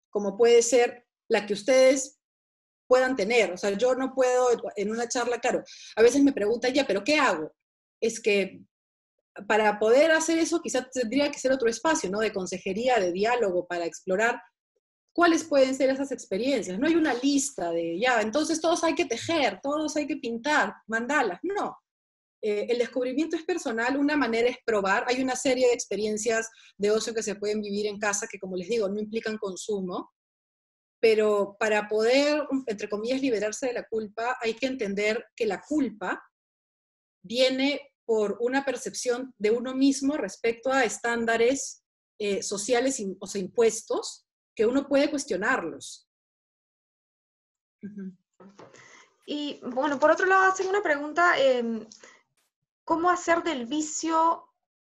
Como puede ser la que ustedes puedan tener. O sea, yo no puedo en una charla, claro, a veces me preguntan, ya, ¿pero qué hago? Es que para poder hacer eso quizás tendría que ser otro espacio, ¿no? De consejería, de diálogo, para explorar cuáles pueden ser esas experiencias. No hay una lista de, ya, entonces todos hay que tejer, todos hay que pintar, mandalas. No. El descubrimiento es personal, una manera es probar. Hay una serie de experiencias de ocio que se pueden vivir en casa que, como les digo, no implican consumo, pero para poder, entre comillas, liberarse de la culpa, hay que entender que la culpa viene por una percepción de uno mismo respecto a estándares sociales, o sea, impuestos, que uno puede cuestionarlos. Y bueno, por otro lado, hacen una pregunta, ¿cómo hacer del vicio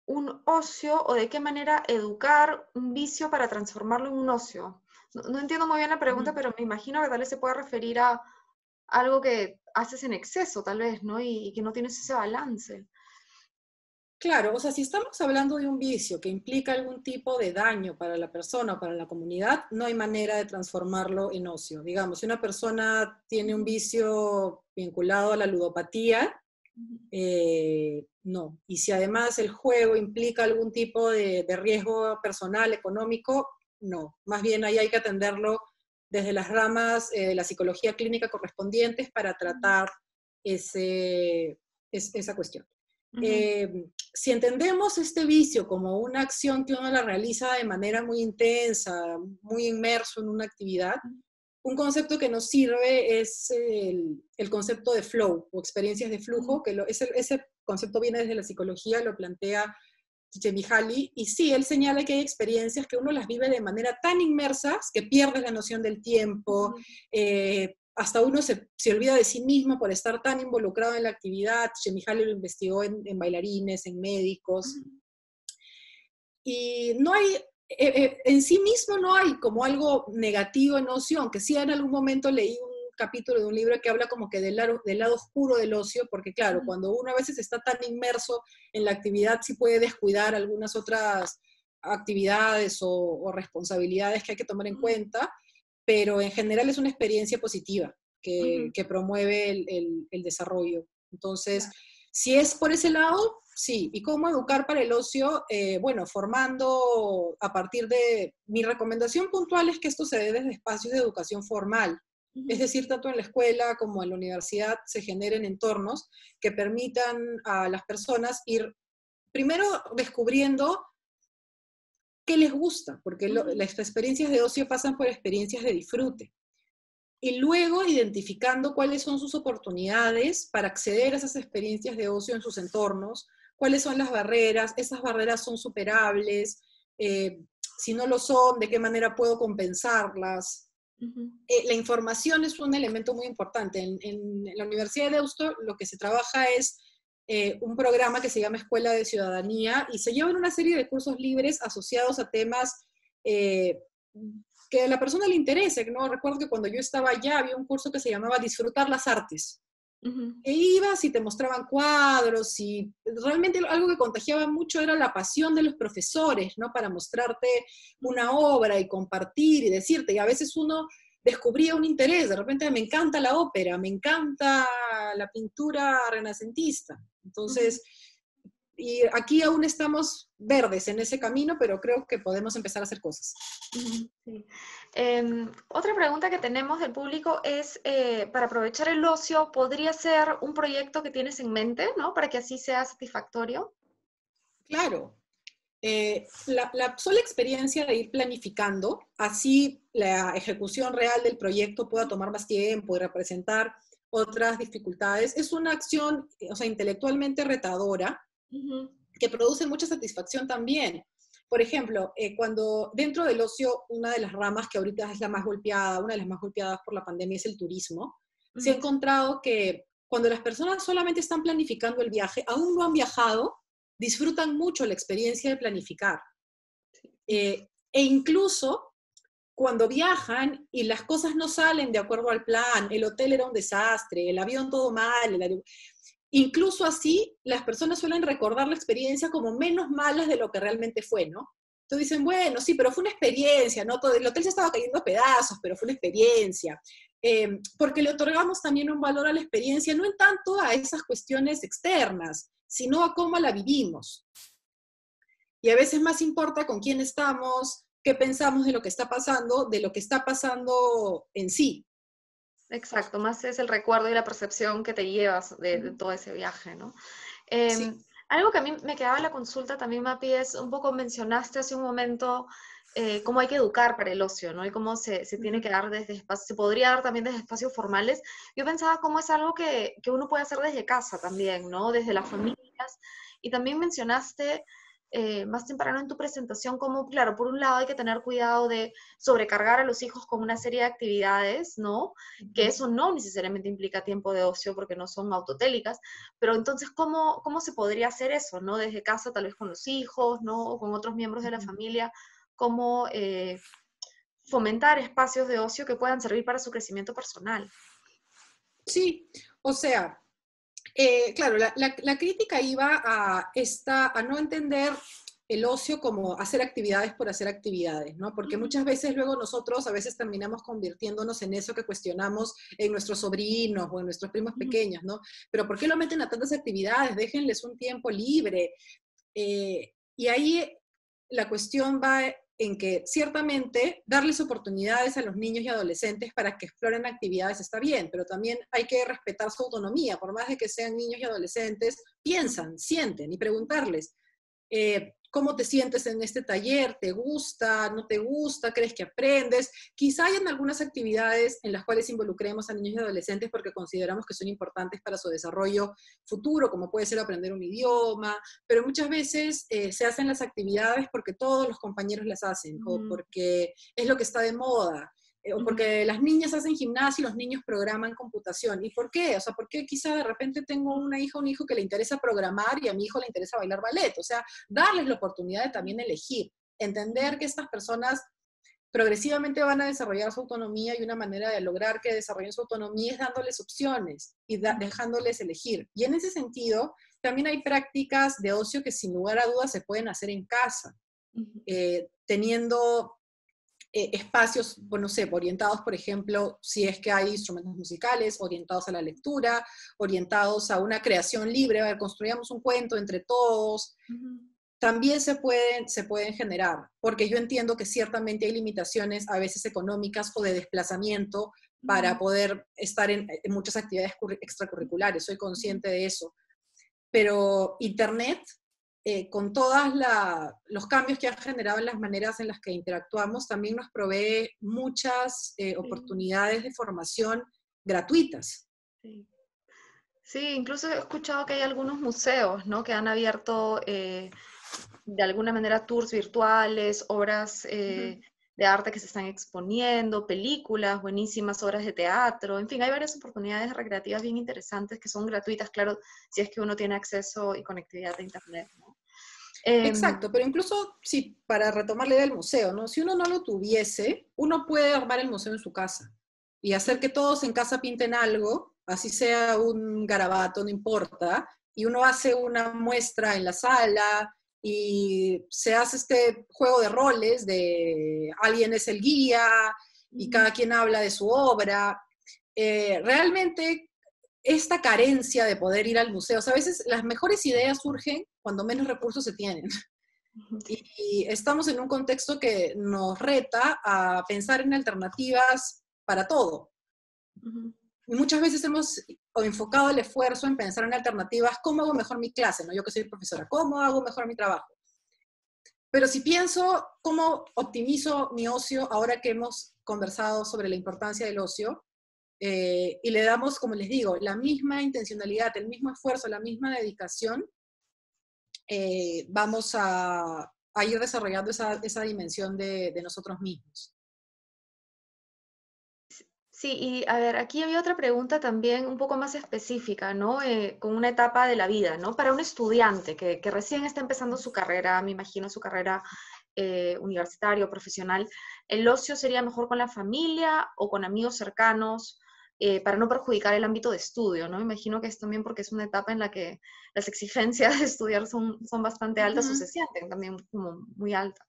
un ocio o de qué manera educar un vicio para transformarlo en un ocio? No entiendo muy bien la pregunta, pero me imagino que tal vez se pueda referir a algo que haces en exceso, tal vez, ¿no? Y que no tienes ese balance. Claro, o sea, si estamos hablando de un vicio que implica algún tipo de daño para la persona o para la comunidad, no hay manera de transformarlo en ocio. Digamos, si una persona tiene un vicio vinculado a la ludopatía, no. Y si además el juego implica algún tipo de riesgo personal, económico, no. Más bien ahí hay que atenderlo desde las ramas de la psicología clínica correspondientes para tratar esa cuestión. Si entendemos este vicio como una acción que uno la realiza de manera muy intensa, muy inmerso en una actividad, un concepto que nos sirve es el concepto de flow o experiencias de flujo, que ese concepto viene desde la psicología, lo plantea Csikszentmihalyi, y sí, él señala que hay experiencias que uno las vive de manera tan inmersas que pierdes la noción del tiempo, hasta uno se olvida de sí mismo por estar tan involucrado en la actividad. Csikszentmihalyi lo investigó en bailarines, en médicos, y no hay, en sí mismo no hay como algo negativo en ocio, aunque sí en algún momento leí un capítulo de un libro que habla como que del lado oscuro del ocio, porque claro, cuando uno a veces está tan inmerso en la actividad, sí puede descuidar algunas otras actividades o responsabilidades que hay que tomar en cuenta, pero en general es una experiencia positiva que promueve el desarrollo. Entonces, si es por ese lado, sí. ¿Y cómo educar para el ocio? Bueno, formando a partir de... Mi recomendación puntual es que esto se dé desde espacios de educación formal. Es decir, tanto en la escuela como en la universidad se generen entornos que permitan a las personas ir primero descubriendo qué les gusta, porque las experiencias de ocio pasan por experiencias de disfrute. Y luego identificando cuáles son sus oportunidades para acceder a esas experiencias de ocio en sus entornos, cuáles son las barreras, esas barreras son superables, si no lo son, de qué manera puedo compensarlas. La información es un elemento muy importante. En la Universidad de Deusto lo que se trabaja es un programa que se llama Escuela de Ciudadanía y se llevan una serie de cursos libres asociados a temas que a la persona le interese, ¿no? Recuerdo que cuando yo estaba allá había un curso que se llamaba Disfrutar las Artes. E ibas y te mostraban cuadros y realmente algo que contagiaba mucho era la pasión de los profesores, ¿no? Para mostrarte una obra y compartir y decirte, y a veces uno descubría un interés, de repente me encanta la ópera, me encanta la pintura renacentista. Entonces, y aquí aún estamos verdes en ese camino, pero creo que podemos empezar a hacer cosas. Sí. Otra pregunta que tenemos del público es, para aprovechar el ocio, ¿podría ser un proyecto que tienes en mente, ¿no? Para que así sea satisfactorio? Claro. La sola experiencia de ir planificando, así la ejecución real del proyecto pueda tomar más tiempo y representar otras dificultades, es una acción, o sea, intelectualmente retadora, que produce mucha satisfacción también. Por ejemplo, cuando dentro del ocio, una de las ramas que ahorita es la más golpeada, una de las más golpeadas por la pandemia es el turismo, se ha encontrado que cuando las personas solamente están planificando el viaje, aún no han viajado, disfrutan mucho la experiencia de planificar. E incluso cuando viajan y las cosas no salen de acuerdo al plan, el hotel era un desastre, el avión todo mal, incluso así las personas suelen recordar la experiencia como menos malas de lo que realmente fue, ¿no? Entonces dicen, bueno, sí, pero fue una experiencia, ¿no? Todo, el hotel se estaba cayendo a pedazos, pero fue una experiencia. Porque le otorgamos también un valor a la experiencia, no en tanto a esas cuestiones externas, sino a cómo la vivimos. Y a veces más importa con quién estamos, qué pensamos de lo que está pasando, de lo que está pasando en sí. Exacto, más es el recuerdo y la percepción que te llevas de todo ese viaje, ¿no? Sí. Algo que a mí me quedaba en la consulta también, Mapi, es un poco mencionaste hace un momento cómo hay que educar para el ocio, ¿no? Y cómo se tiene que dar desde espacios, se podría dar también desde espacios formales. Yo pensaba cómo es algo que uno puede hacer desde casa también, ¿no? Desde las familias. Y también mencionaste más temprano en tu presentación cómo, claro, por un lado hay que tener cuidado de sobrecargar a los hijos con una serie de actividades, ¿no? Que eso no necesariamente implica tiempo de ocio porque no son autotélicas, pero entonces, ¿cómo se podría hacer eso, ¿no? Desde casa, tal vez con los hijos, ¿no? O con otros miembros de la familia, cómo fomentar espacios de ocio que puedan servir para su crecimiento personal. Sí, o sea, claro, la crítica iba a no entender el ocio como hacer actividades por hacer actividades, ¿no? Porque muchas veces luego nosotros a veces terminamos convirtiéndonos en eso que cuestionamos en nuestros sobrinos o en nuestros primos pequeños, ¿no? Pero ¿por qué lo meten a tantas actividades? Déjenles un tiempo libre. Y ahí la cuestión va en que ciertamente darles oportunidades a los niños y adolescentes para que exploren actividades está bien, pero también hay que respetar su autonomía, por más de que sean niños y adolescentes, piensan, sienten y preguntarles, ¿cómo te sientes en este taller? ¿Te gusta? ¿No te gusta? ¿Crees que aprendes? Quizá hayan algunas actividades en las cuales involucremos a niños y adolescentes porque consideramos que son importantes para su desarrollo futuro, como puede ser aprender un idioma, pero muchas veces se hacen las actividades porque todos los compañeros las hacen, o porque es lo que está de moda, o porque las niñas hacen gimnasia y los niños programan computación. ¿Y por qué? O sea, ¿por qué quizá de repente tengo una hija o un hijo que le interesa programar y a mi hijo le interesa bailar ballet? O sea, darles la oportunidad de también elegir, entender que estas personas progresivamente van a desarrollar su autonomía y una manera de lograr que desarrollen su autonomía es dándoles opciones y dejándoles elegir. Y en ese sentido, también hay prácticas de ocio que sin lugar a dudas se pueden hacer en casa, teniendo espacios, bueno, no sé, orientados, por ejemplo, si es que hay instrumentos musicales, orientados a la lectura, orientados a una creación libre, a ver, construyamos un cuento entre todos, también se pueden generar, porque yo entiendo que ciertamente hay limitaciones a veces económicas o de desplazamiento para poder estar en muchas actividades extracurriculares, soy consciente de eso, pero Internet con todos los cambios que ha generado en las maneras en las que interactuamos, también nos provee muchas oportunidades de formación gratuitas. Sí. Sí, incluso he escuchado que hay algunos museos, ¿no? Que han abierto de alguna manera tours virtuales, obras de arte que se están exponiendo, películas, buenísimas obras de teatro, en fin, hay varias oportunidades recreativas bien interesantes que son gratuitas, claro, si es que uno tiene acceso y conectividad a Internet, ¿no? Exacto, pero incluso, sí, para retomar la idea del museo, ¿no? Si uno no lo tuviese, uno puede armar el museo en su casa y hacer que todos en casa pinten algo, así sea un garabato, no importa, y uno hace una muestra en la sala y se hace este juego de roles de alguien es el guía y cada quien habla de su obra. Realmente esta carencia de poder ir al museo, o sea, a veces las mejores ideas surgen cuando menos recursos se tienen. Y estamos en un contexto que nos reta a pensar en alternativas para todo. Y muchas veces hemos enfocado el esfuerzo en pensar en alternativas, ¿cómo hago mejor mi clase? ¿No? Yo que soy profesora, ¿cómo hago mejor mi trabajo? Pero si pienso cómo optimizo mi ocio, ahora que hemos conversado sobre la importancia del ocio, y le damos, como les digo, la misma intencionalidad, el mismo esfuerzo, la misma dedicación, vamos a ir desarrollando esa dimensión de nosotros mismos. Sí, y a ver, aquí había otra pregunta también un poco más específica, ¿no? Con una etapa de la vida, ¿no? Para un estudiante que recién está empezando su carrera, me imagino su carrera universitaria o profesional, ¿el ocio sería mejor con la familia o con amigos cercanos para no perjudicar el ámbito de estudio, ¿no? Me imagino que es también porque es una etapa en la que las exigencias de estudiar son bastante altas o se sienten también como muy altas.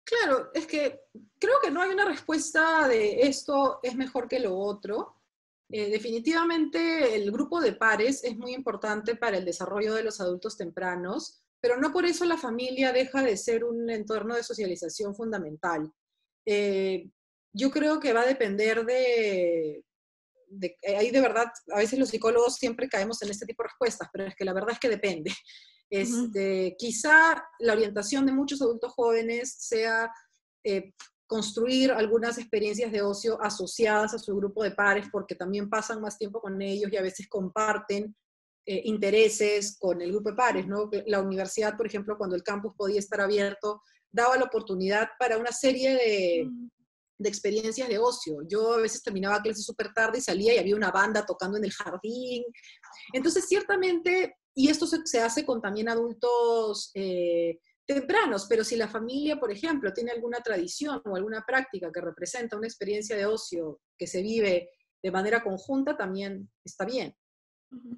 Claro, es que creo que no hay una respuesta de esto es mejor que lo otro. Definitivamente el grupo de pares es muy importante para el desarrollo de los adultos tempranos, pero no por eso la familia deja de ser un entorno de socialización fundamental. Eh, yo creo que va a depender ahí de verdad, a veces los psicólogos siempre caemos en este tipo de respuestas, pero es que la verdad es que depende. Ujú. Quizá la orientación de muchos adultos jóvenes sea eh, construir algunas experiencias de ocio asociadas a su grupo de pares, porque también pasan más tiempo con ellos y a veces comparten intereses con el grupo de pares, ¿no? La universidad, por ejemplo, cuando el campus podía estar abierto, daba la oportunidad para una serie Mm. de experiencias de ocio. Yo a veces terminaba clases súper tarde y salía y había una banda tocando en el jardín. Entonces, ciertamente, y esto se hace con también adultos tempranos, pero si la familia, por ejemplo, tiene alguna tradición o alguna práctica que representa una experiencia de ocio que se vive de manera conjunta, también está bien. Ujú.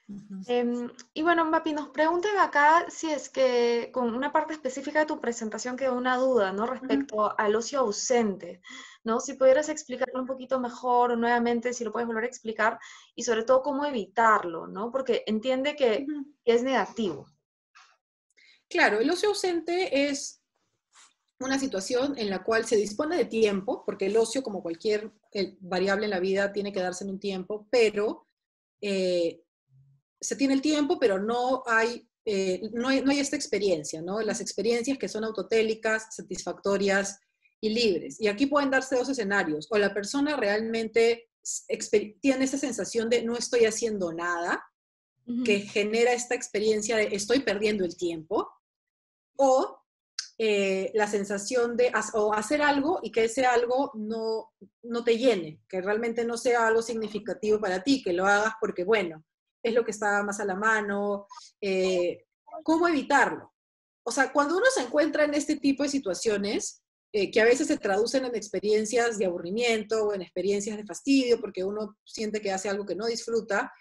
Ujú. Y bueno, Mapi, nos preguntan acá si es que con una parte específica de tu presentación quedó una duda, ¿no? Ujú. Respecto al ocio ausente, ¿no? Si pudieras explicarlo un poquito mejor o nuevamente, si lo puedes volver a explicar y sobre todo cómo evitarlo, ¿no? Porque entiende Ujú. que es negativo. Claro, el ocio ausente es una situación en la cual se dispone de tiempo, porque el ocio, como cualquier variable en la vida, tiene que darse en un tiempo, pero eh, se tiene el tiempo, pero no hay esta experiencia, ¿no? Las experiencias que son autotélicas, satisfactorias y libres. Y aquí pueden darse dos escenarios. O la persona realmente tiene esa sensación de no estoy haciendo nada, que Ujú. genera esta experiencia de estoy perdiendo el tiempo, o la sensación de o hacer algo y que ese algo no te llene, que realmente no sea algo significativo para ti, que lo hagas porque, bueno, es lo que está más a la mano. ¿Cómo evitarlo? O sea, cuando uno se encuentra en este tipo de situaciones, que a veces se traducen en experiencias de aburrimiento o en experiencias de fastidio, porque uno siente que hace algo que no disfruta,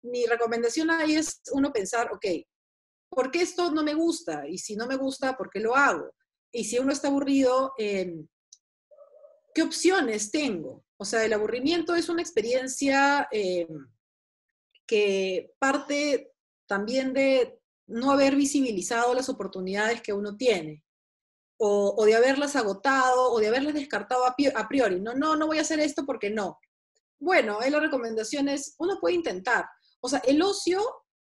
mi recomendación ahí es uno pensar, ok, ¿por qué esto no me gusta? Y si no me gusta, ¿por qué lo hago? Y si uno está aburrido, ¿qué opciones tengo? O sea, el aburrimiento es una experiencia que parte también de no haber visibilizado las oportunidades que uno tiene, o de haberlas agotado, o de haberlas descartado a priori. No, no, no voy a hacer esto porque no. Bueno, ahí la recomendación es, uno puede intentar. O sea, el ocio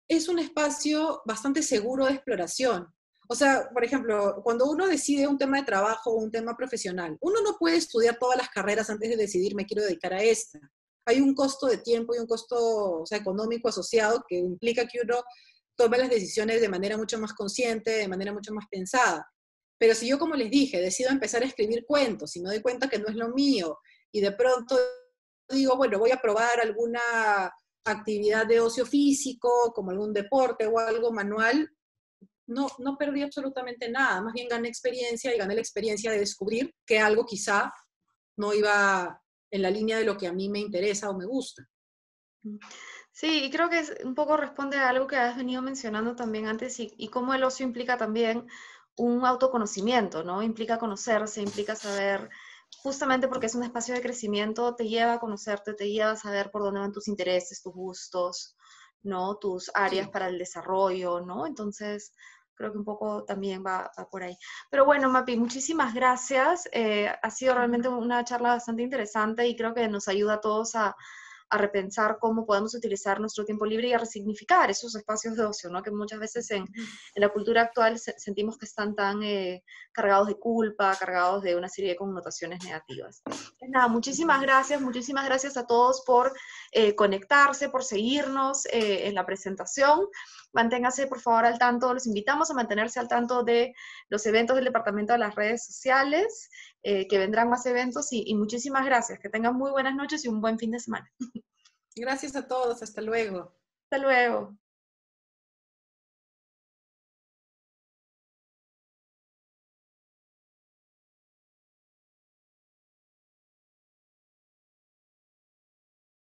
es un espacio bastante seguro de exploración. O sea, por ejemplo, cuando uno decide un tema de trabajo o un tema profesional, uno no puede estudiar todas las carreras antes de decidir me quiero dedicar a esta. Hay un costo de tiempo y un costo, o sea, económico asociado que implica que uno tome las decisiones de manera mucho más consciente, de manera mucho más pensada. Pero si yo, como les dije, decido empezar a escribir cuentos y me doy cuenta que no es lo mío y de pronto digo, bueno, voy a probar alguna actividad de ocio físico, como algún deporte o algo manual, no perdí absolutamente nada, más bien gané experiencia y gané la experiencia de descubrir que algo quizá no iba en la línea de lo que a mí me interesa o me gusta. Sí, y creo que un poco responde a algo que has venido mencionando también antes y cómo el ocio implica también un autoconocimiento, ¿no? Implica conocerse, implica saber, justamente porque es un espacio de crecimiento, te lleva a conocerte, te lleva a saber por dónde van tus intereses, tus gustos, ¿no? Tus áreas Sí. para el desarrollo, ¿no? Entonces, creo que un poco también va por ahí. Pero bueno, Mapi, muchísimas gracias. Ha sido realmente una charla bastante interesante y creo que nos ayuda a todos a repensar cómo podemos utilizar nuestro tiempo libre y a resignificar esos espacios de ocio, ¿no? Que muchas veces en la cultura actual sentimos que están tan cargados de culpa, cargados de una serie de connotaciones negativas. Pues nada, muchísimas gracias a todos por conectarse, por seguirnos en la presentación. Manténgase por favor al tanto, los invitamos a mantenerse al tanto de los eventos del Departamento de las Redes Sociales, que vendrán más eventos y muchísimas gracias. Que tengan muy buenas noches y un buen fin de semana. Gracias a todos, hasta luego. Hasta luego.